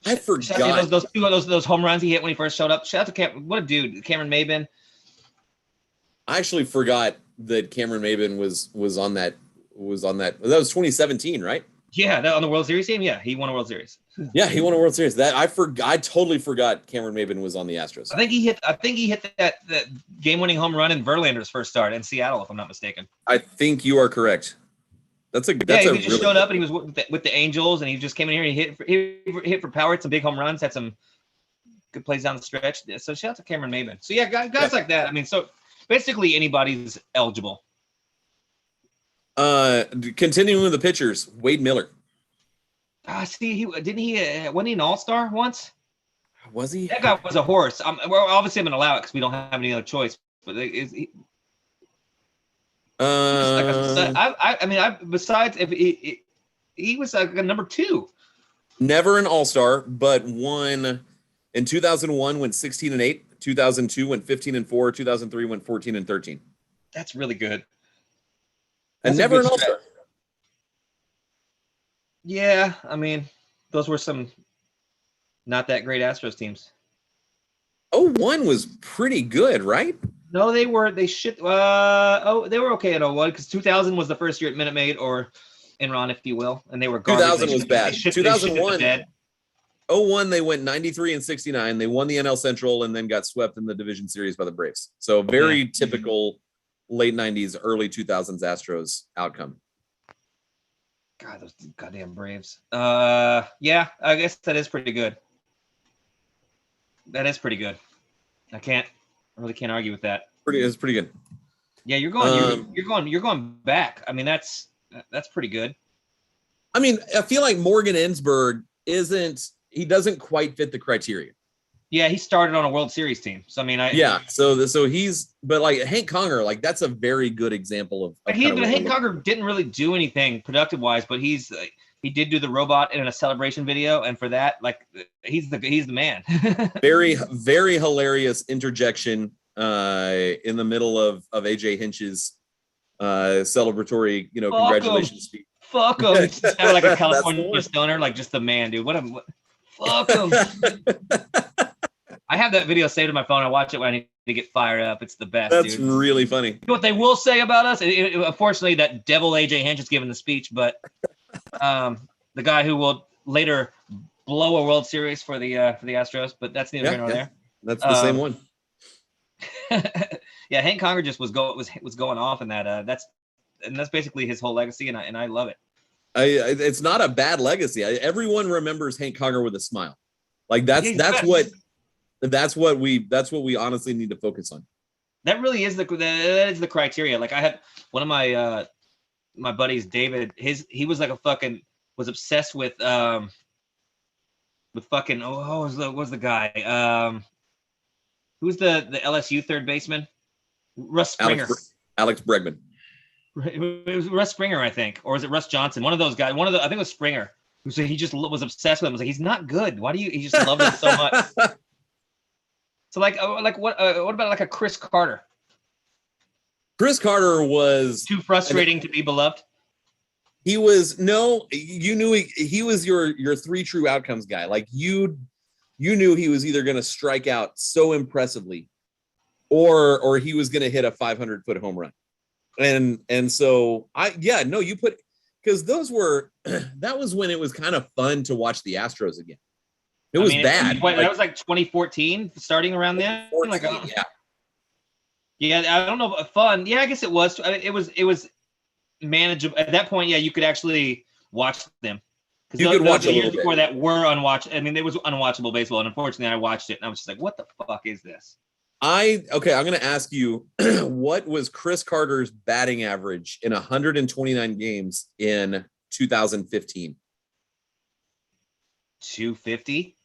I forgot those home runs he hit when he first showed up. Shout out to Cameron. What a dude, Cameron Maben. I actually forgot that Cameron Maben was on that. That was 2017, right? Yeah, on the World Series team. Yeah, he won a World Series. Yeah, he won a World Series. I totally forgot Cameron Maben was on the Astros. I think he hit that game-winning home run in Verlander's first start in Seattle, if I'm not mistaken. I think you are correct. He just showed up and he was with the Angels, and he just came in here and he hit for power, hit some big home runs, had some good plays down the stretch. So shout out to Cameron Maben. So yeah, guys like that. I mean, so basically anybody's eligible. Continuing with the pitchers, Wade Miller. Wasn't he an all-star once? Was he? That guy was a horse. Well, obviously I'm gonna allow it because we don't have any other choice. But is he? Besides if he was like a number 2. Never an all-star, but won in 2001. Went 16-8. 2002 went 15-4. 2003 went 14-13. That's really good. And never an all-star. Yeah, I mean, those were some not that great Astros teams. 01 was pretty good, right? No, they were. They were okay at 01 because 2000 was the first year at Minute Maid or Enron, if you will, and they were garbage. 2000 was bad. 2001. 01, they went 93-69. They won the NL Central and then got swept in the division series by the Braves. So very typical late 90s, early 2000s Astros outcome. God, those goddamn Braves. Yeah, I guess that is pretty good. That is pretty good. I really can't argue with that. It's pretty good. Yeah, you're going back. I mean, that's pretty good. I mean, I feel like Morgan Ensberg doesn't quite fit the criteria. Yeah, he started on a World Series team. So I mean, so he's, but like Hank Conger, like that's a very good example of. Hank Conger didn't really do anything productive wise, but he did do the robot in a celebration video, and for that, like he's the man. Very, very hilarious interjection in the middle of AJ Hinch's celebratory, Fuck 'em. congratulations speech. Fuck them. Just have like a That's the California one. stoner, like just the man, dude. Fuck them. I have that video saved on my phone. I watch it when I need to get fired up. It's the best, That's dude. really funny. You know what they will say about us? Unfortunately, that devil AJ Hinch is giving the speech, but the guy who will later blow a World Series for the Astros, but that's neither here nor there. That's the same one. Yeah, Hank Conger just was going off in that. That's basically his whole legacy, and I love it. It's not a bad legacy. Everyone remembers Hank Conger with a smile. Like that's what we honestly need to focus on. That really is the criteria. Like I had one of my my buddies, David. He was like was obsessed with fucking what was the guy? Who's the LSU third baseman? Russ Springer. Alex Bregman. It was Russ Springer, I think, or is it Russ Johnson? One of those guys. I think it was Springer. So he just was obsessed with him. I was like, he's not good. Why do you? He just loved him so much. So what about like a Chris Carter? Chris Carter was too frustrating to be beloved. He was you knew he was your three true outcomes guy. Like you knew he was either going to strike out so impressively, or he was going to hit a 500-foot home run. And so you put, because that was when it was kind of fun to watch the Astros again. It was bad. That was like 2014, starting around then. Yeah, I don't know, fun. Yeah, I guess it was. It was manageable at that point. Yeah, you could actually watch them. You could watch the years before that were unwatchable. I mean, it was unwatchable baseball, and unfortunately, I watched it, and I was just like, "What the fuck is this?" I'm going to ask you, what was Chris Carter's batting average in 129 games in 2015? 250.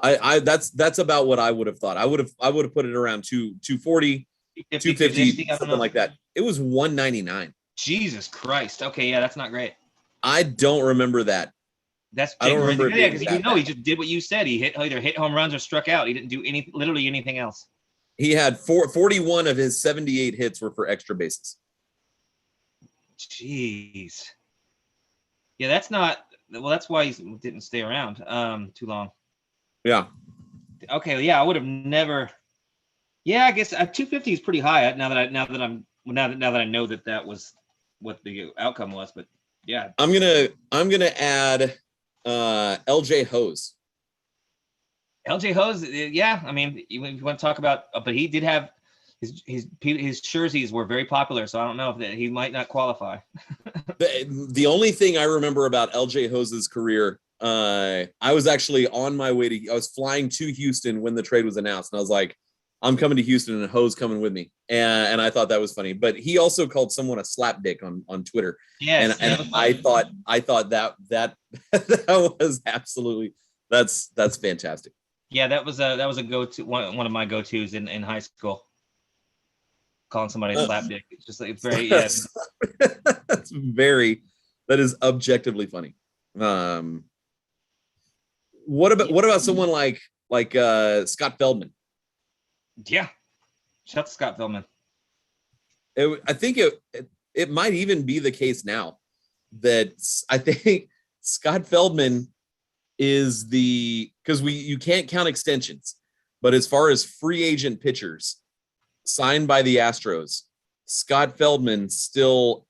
That's about what I would have thought. I would have put it around 240, 250, something like that. It was 199. Jesus Christ. Okay, yeah, that's not great. I don't remember that. I don't remember. Yeah, because he just did what you said. He either hit home runs or struck out. He didn't do literally anything else. He had 41 of his 78 hits were for extra bases. Jeez. Yeah, that's not. Well, that's why he didn't stay around too long. Yeah. Okay. Yeah, I would have never. Yeah, I guess 250 is pretty high now that I know that was what the outcome was. But yeah, I'm gonna add LJ Hose. LJ Hose, yeah. I mean, you want to talk about, but he did have his jerseys were very popular, so I don't know if he might not qualify. The only thing I remember about LJ Hose's career, I was actually on my way I was flying to Houston when the trade was announced, and I was like, I'm coming to Houston and Hose coming with me. And I thought that was funny. But he also called someone a slap dick on Twitter. Yes. And I thought that was absolutely, that's fantastic. Yeah, that was a go-to, one of my go-tos in high school. Calling somebody a slap dick. It's just like, it's very, yes. That is objectively funny. What about someone like Scott Feldman? Yeah, shout to Scott Feldman. I think it might even be the case now that I think Scott Feldman is because you can't count extensions, but as far as free agent pitchers signed by the Astros, Scott Feldman still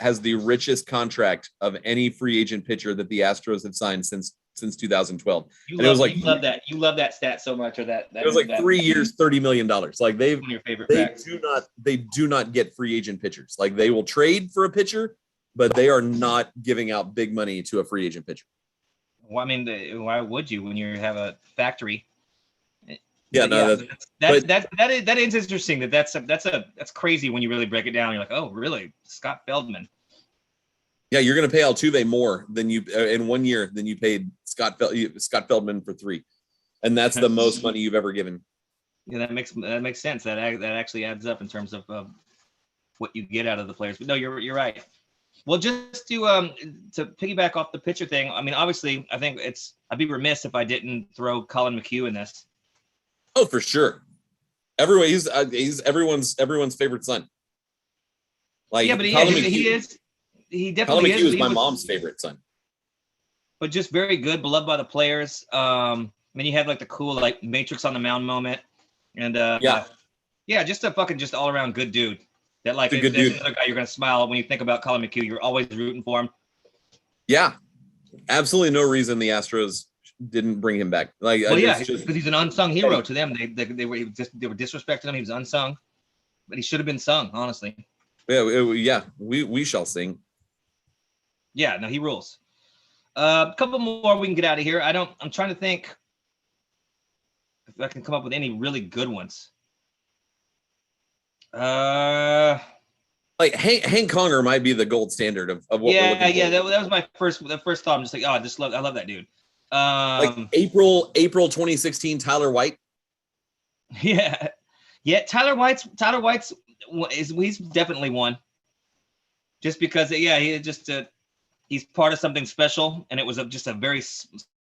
has the richest contract of any free agent pitcher that the Astros have signed since 2012. You love that. You love that stat so much, or that it was like 3 years, $30 million. Like they do not get free agent pitchers. Like they will trade for a pitcher, but they are not giving out big money to a free agent pitcher. Well, I mean, why would you when you have a factory? Yeah, that is interesting. That's crazy when you really break it down. You're like, oh, really, Scott Feldman? Yeah, you're going to pay Altuve more than you in 1 year than you paid Scott Feldman for 3, and that's the most money you've ever given. Yeah, that makes sense. That actually adds up in terms of what you get out of the players. But no, you're right. Well, just to piggyback off the pitcher thing, I mean, obviously, I think I'd be remiss if I didn't throw Colin McHugh in this. Oh, for sure. He's everyone's favorite son. Like, yeah, but Colin he McHugh, is. He Colin definitely McHugh is. is my mom's favorite son. But just very good, beloved by the players. Then you had like the cool like Matrix on the Mound moment, and yeah, just a fucking just all around good dude. That like He's a good that's dude. another guy you're gonna smile when you think about Colin McHugh. You're always rooting for him. Yeah, absolutely no reason the Astros didn't bring him back. Like, Well, yeah, just because he's an unsung hero to them. They were disrespecting him. He was unsung, but he should have been sung. Honestly. yeah, we shall sing. Yeah, no, he rules. A couple more we can get out of here. I'm trying to think if I can come up with any really good ones. Like Hank Conger might be the gold standard of what we're looking for. Yeah, that was my first thought. I'm just like, oh, I love that dude. Like April 2016, Tyler White. Yeah, Tyler White's he's definitely one. Just because, he just he's part of something special, and it was just a very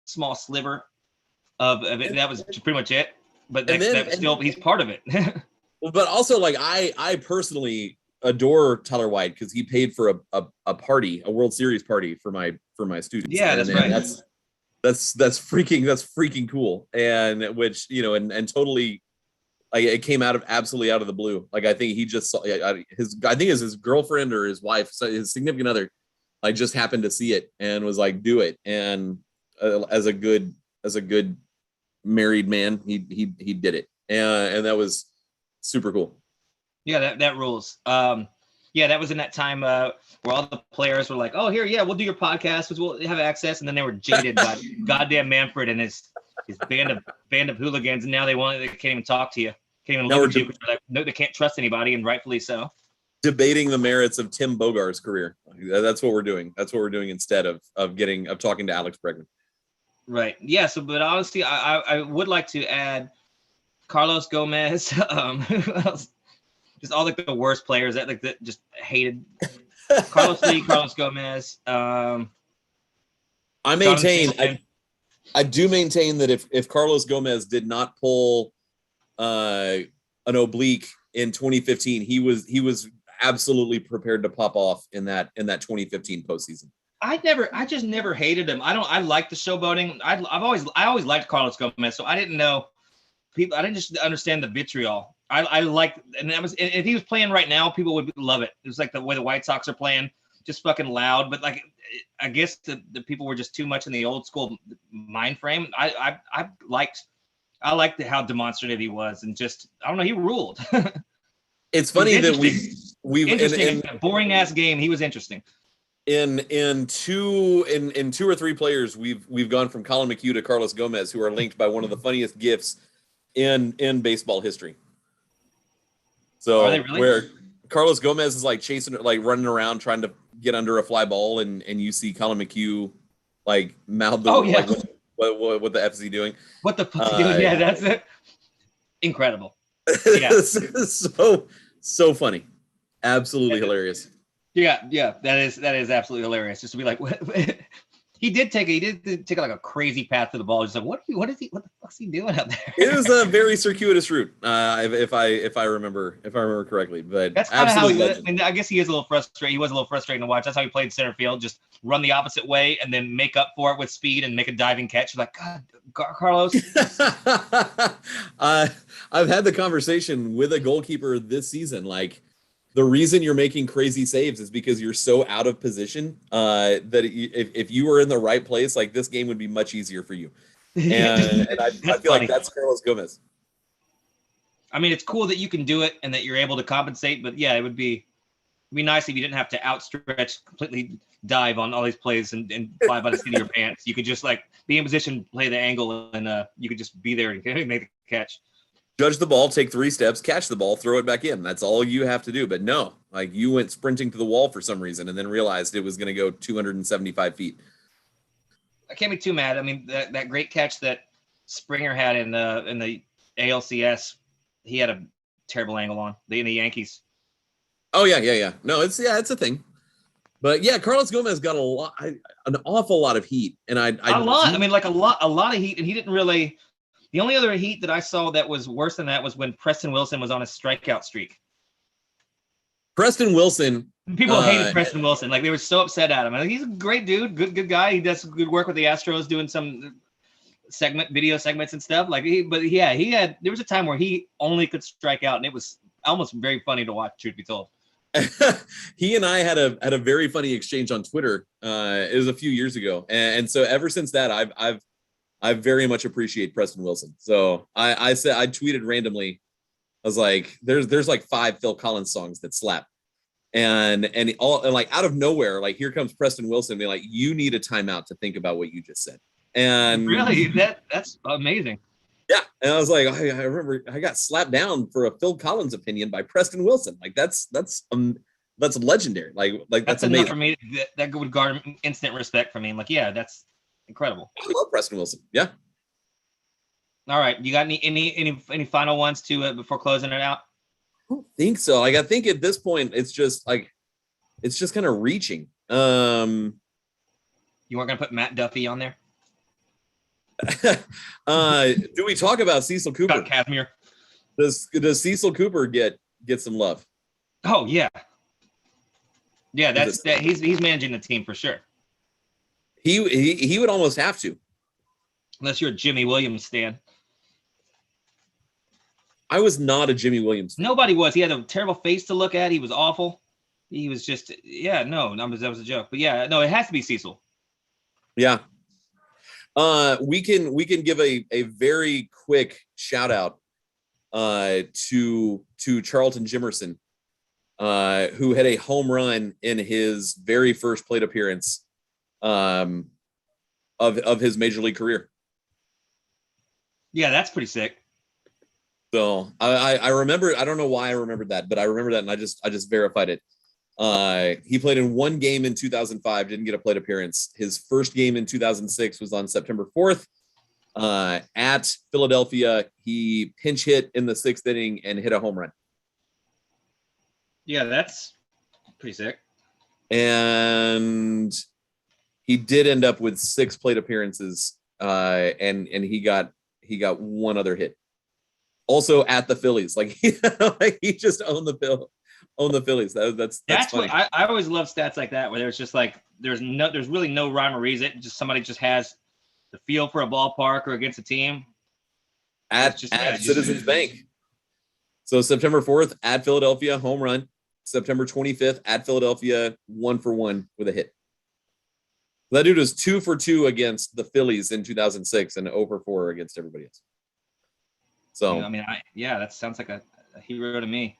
small sliver of it. That was pretty much it. But he's part of it. But also, like, I personally adore Tyler White because he paid for a party, a World Series party for my students. Yeah, that's right. That's freaking cool. And which, and totally, like, it came absolutely out of the blue. Like, I think he just saw his girlfriend or his wife, his significant other, like, just happened to see it and was like, do it. And as a good married man, he did it. And that was super cool. Yeah, that rules. That was in that time where all the players were like, "Oh, here, we'll do your podcast, we'll have access," and then they were jaded by goddamn Manfred and his band of hooligans, and now they can't even talk to you, can't even look at you. Like, no, they can't trust anybody, and rightfully so. Debating the merits of Tim Bogar's career. That's what we're doing. That's what we're doing instead of talking to Alex Bregman. Right. Yeah. So, but honestly, I would like to add Carlos Gomez. Who else? Just all like the worst players that just hated Carlos Lee, Carlos Gomez. I do maintain that if Carlos Gomez did not pull an oblique in 2015, he was absolutely prepared to pop off in that 2015 postseason. I just never hated him. I like the showboating. I always liked Carlos Gomez, so I didn't know people. I didn't just understand the vitriol. I liked, and that was, if he was playing right now, people would love it. It was like the way the White Sox are playing, just fucking loud. But like, I guess the people were just too much in the old school mind frame. I liked how demonstrative he was, and just, I don't know, he ruled. It's funny that we've interesting, boring ass game. He was interesting. In two or three players, we've gone from Colin McHugh to Carlos Gomez, who are linked by one of the funniest gifts in baseball history. So are they really? Where Carlos Gomez is like chasing, like running around trying to get under a fly ball, and you see Colin McHugh like mouth the like, what the F is he doing? What the fuck is he doing? Yeah, that's it. Incredible. Yeah. so funny. Absolutely hilarious. Yeah, that is absolutely hilarious. Just to be like, what? He did take like a crazy path to the ball. Just like, what the fuck's he doing out there? It was a very circuitous route, if I remember correctly. But that's kind of how I guess he is a little frustrated. He was a little frustrating to watch. That's how he played center field. Just run the opposite way and then make up for it with speed and make a diving catch. Like, God, Carlos. I've had the conversation with a goalkeeper this season. Like, the reason you're making crazy saves is because you're so out of position that if you were in the right place, like, this game would be much easier for you. And I feel like that's Carlos Gomez. I mean, it's cool that you can do it and that you're able to compensate, but yeah, it would be nice if you didn't have to outstretch, completely dive on all these plays and fly by the seat of your pants. You could just like be in position, play the angle, and you could just be there and make the catch. Judge the ball, take 3 steps, catch the ball, throw it back in. That's all you have to do. But no, like, you went sprinting to the wall for some reason and then realized it was going to go 275 feet. I can't be too mad. I mean, that great catch that Springer had in the ALCS, he had a terrible angle on in the Yankees. Oh yeah. No, it's a thing. But yeah, Carlos Gomez got an awful lot of heat, and a lot of heat, and he didn't really. The only other heat that I saw that was worse than that was when Preston Wilson was on a strikeout streak. Preston Wilson. People hated Preston Wilson. Like they were so upset at him. Like, he's a great dude, good guy. He does good work with the Astros, doing some video segments and stuff. Like there was a time where he only could strike out, and it was almost very funny to watch, truth be told. He and I had a very funny exchange on Twitter. It was a few years ago, and so ever since that, I've very much appreciate Preston Wilson. So I said, I tweeted randomly, I was like, there's like 5 Phil Collins songs that slap, and like out of nowhere, like here comes Preston Wilson being like, you need a timeout to think about what you just said. And really, that's amazing. Yeah, and I was like, I remember I got slapped down for a Phil Collins opinion by Preston Wilson. Like that's legendary. Like that's amazing for me. That would garner instant respect for me. I'm like, yeah, that's incredible. I love Preston Wilson. Yeah. All right, you got any final ones to before closing it out? I don't think so. Like I think at this point it's just kind of reaching. You weren't gonna put Matt Duffy on there? Do we talk about Cecil Cooper? Scott Kazmir. Does Cecil Cooper get some love? Oh yeah. Yeah, he's managing the team for sure. He would almost have to. Unless you're a Jimmy Williams stan. I was not a Jimmy Williams fan. Nobody was. He had a terrible face to look at. He was awful. He was just that was a joke. But yeah, no, it has to be Cecil. Yeah. We can give a very quick shout out to Charlton Jimerson, who had a home run in his very first plate appearance of his major league career. Yeah, that's pretty sick. So I remember, I don't know why I remembered that, but I remember that, and I just verified it. He played in one game in 2005, didn't get a plate appearance. His first game in 2006 was on September 4th at Philadelphia. He pinch hit in the 6th inning and hit a home run. Yeah, that's pretty sick. And he did end up with 6 plate appearances, and he got one other hit. Also at the Phillies, like he just owned the Phillies. That's funny. What I always love stats like that, where there's just like there's really no rhyme or reason. Just somebody just has the feel for a ballpark or against a team. At Citizens Bank. So September 4th at Philadelphia, home run. September 25th at Philadelphia, 1-for-1 with a hit. That dude was 2-for-2 against the Phillies in 2006 and 0-for-4 against everybody else. So that sounds like a hero to me.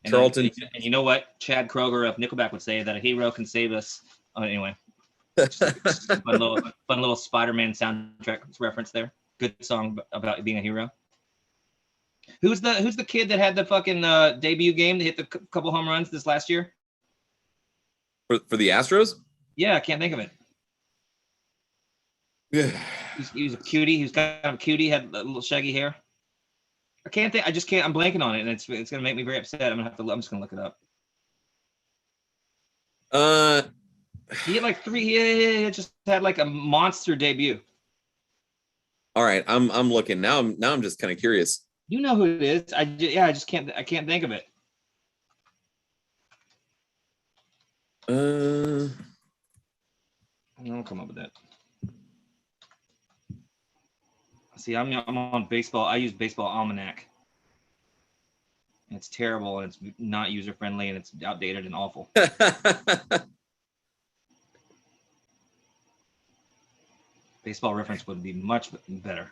And Charlton, and you know what Chad Kroger of Nickelback would say, that a hero can save us. Anyway, fun little Spider-Man soundtrack reference there. Good song about being a hero. Who's the kid that had the fucking debut game to hit the couple home runs this last year? For the Astros? Yeah, I can't think of it. Yeah. He was a cutie. He was kind of a cutie. Had a little shaggy hair. I can't think. I just can't. I'm blanking on it, and it's gonna make me very upset. I'm just gonna look it up. He had like 3. He just had like a monster debut. All right, I'm looking now. I'm just kind of curious. You know who it is? I just can't. I can't think of it. I'll come up with that. See, I'm on baseball. I use Baseball Almanac. It's terrible, and it's not user friendly, and it's outdated and awful. Baseball Reference would be much better.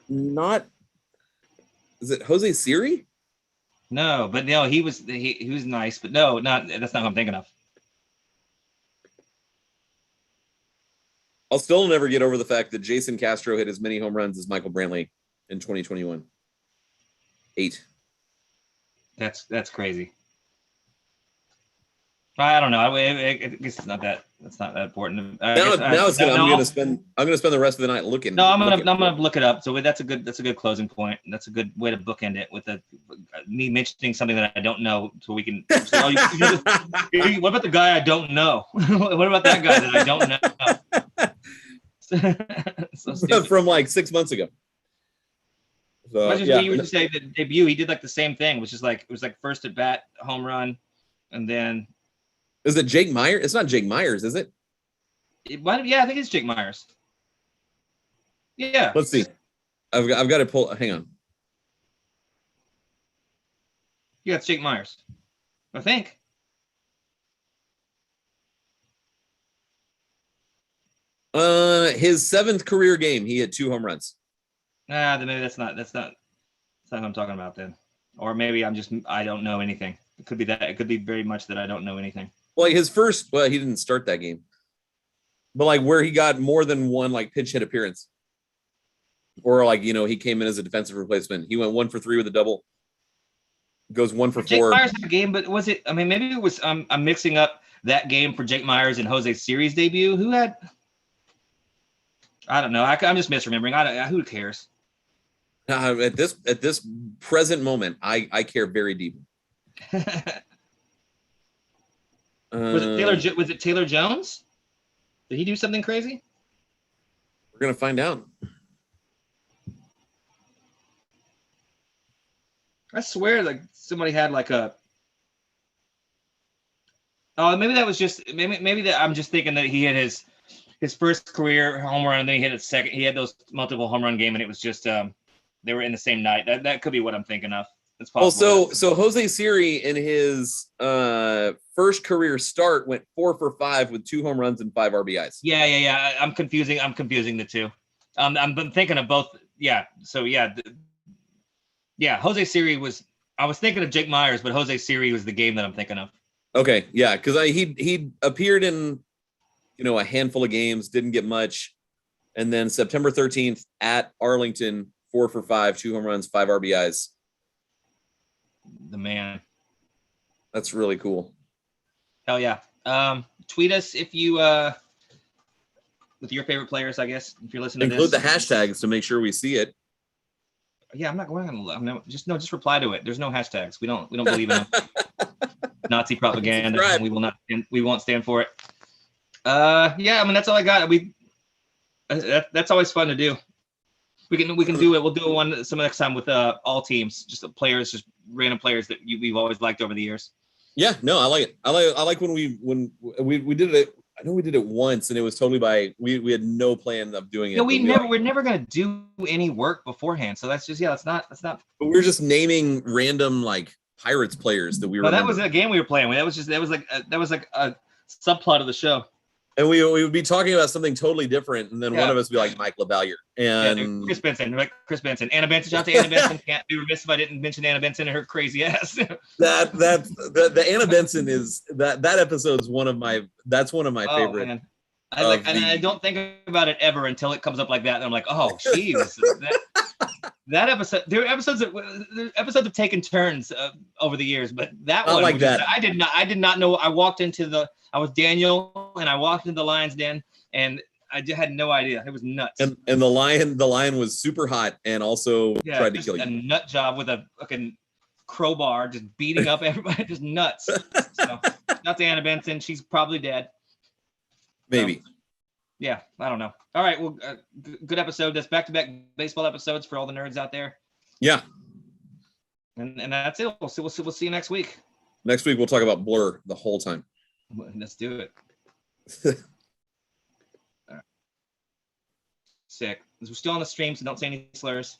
Is it Jose Siri? No, but no, he was nice, but no, that's not what I'm thinking of. I'll still never get over the fact that Jason Castro hit as many home runs as Michael Brantley in 2021. 8. That's crazy. I don't know. I guess it's not that. That's not that important. I'm gonna spend the rest of the night looking. No, I'm gonna look it up. So that's a good closing point. That's a good way to bookend it with me mentioning something that I don't know, so we can. Say, what about the guy I don't know? What about that guy that I don't know? So from like 6 months ago. So, you would say the debut, he did like the same thing, which is like it was like first at bat home run, and then Is it Jake Myers? It's not Jake Myers, is it? Yeah, I think it's Jake Myers. Yeah. Let's see. I've got to pull. Hang on. Yeah, it's Jake Myers. I think. His 7th career game, he had 2 home runs. Then maybe that's not who I'm talking about then. Or maybe I don't know anything. It could be that. It could be very much that I don't know anything. Well, his first, he didn't start that game. But like where he got more than one like pinch hit appearance. Or like, he came in as a defensive replacement. He went 1 for 3 with a double. Goes 1 for 4. Jake Myers had a game, but was it? I mean, maybe it was. I'm mixing up that game for Jake Myers and Jose Siri's debut. Who had? I don't know. I'm just misremembering. Who cares? At this present moment, I care very deeply. Was it Taylor Jones? Did he do something crazy? We're gonna find out. I swear, like somebody had like a. Oh, maybe that was just maybe that I'm just thinking that he had his first career home run and then he hit his second. He had those multiple home run game and it was just they were in the same night. That could be what I'm thinking of. It's possible. Well, so Jose Siri in his first career start went 4 for 5 with 2 home runs and 5 RBIs. Yeah. I'm confusing the two. I'm thinking of both. Yeah. So yeah. Jose Siri was. I was thinking of Jake Myers, but Jose Siri was the game that I'm thinking of. Okay, yeah, because he appeared in, a handful of games, didn't get much, and then September 13th at Arlington, 4 for 5, 2 home runs, 5 RBIs. The man. That's really cool. Hell yeah. Tweet us if you with your favorite players, I guess, if you're listening. Include to this. the hashtags to make sure we see it. Yeah, I'm not going to. Just reply to it. There's no hashtags. We don't believe in them. Nazi propaganda. And we won't stand for it. Yeah, I mean that's all I got. That's always fun to do. We can do it. We'll do some next time with all teams, just random players that we've always liked over the years. Yeah, no, I like it. I like when we did it. I know we did it once, and it was totally we had no plan of doing it. No, we're never gonna do any work beforehand. So that's just that's not. But we were just naming random like Pirates players that we were. No, that was a game we were playing with. That was like a subplot of the show. And we would be talking about something totally different, and then one of us would be like Mike LaValliere and Chris Benson. Anna Benson. Shout out to Anna Benson. Can't be remiss if I didn't mention Anna Benson and her crazy ass. the Anna Benson is that episode's one of my favorite. Man. I don't think about it ever until it comes up like that, and I'm like, oh, jeez. That episode, there are episodes have taken turns over the years, but that one, like that. I did not know. I was Daniel, and I walked into the lion's den, and I just had no idea. It was nuts. And the lion was super hot, and also tried to kill you. A nut job with a fucking crowbar, just beating up everybody, just nuts. So, not to Anna Benson, she's probably dead. Maybe. Yeah, I don't know. All right, well, good episode. That's back-to-back baseball episodes for all the nerds out there. Yeah. And that's it. We'll see you next week. Next week we'll talk about Blur the whole time. Let's do it. All right. Sick. We're still on the stream, so don't say any slurs.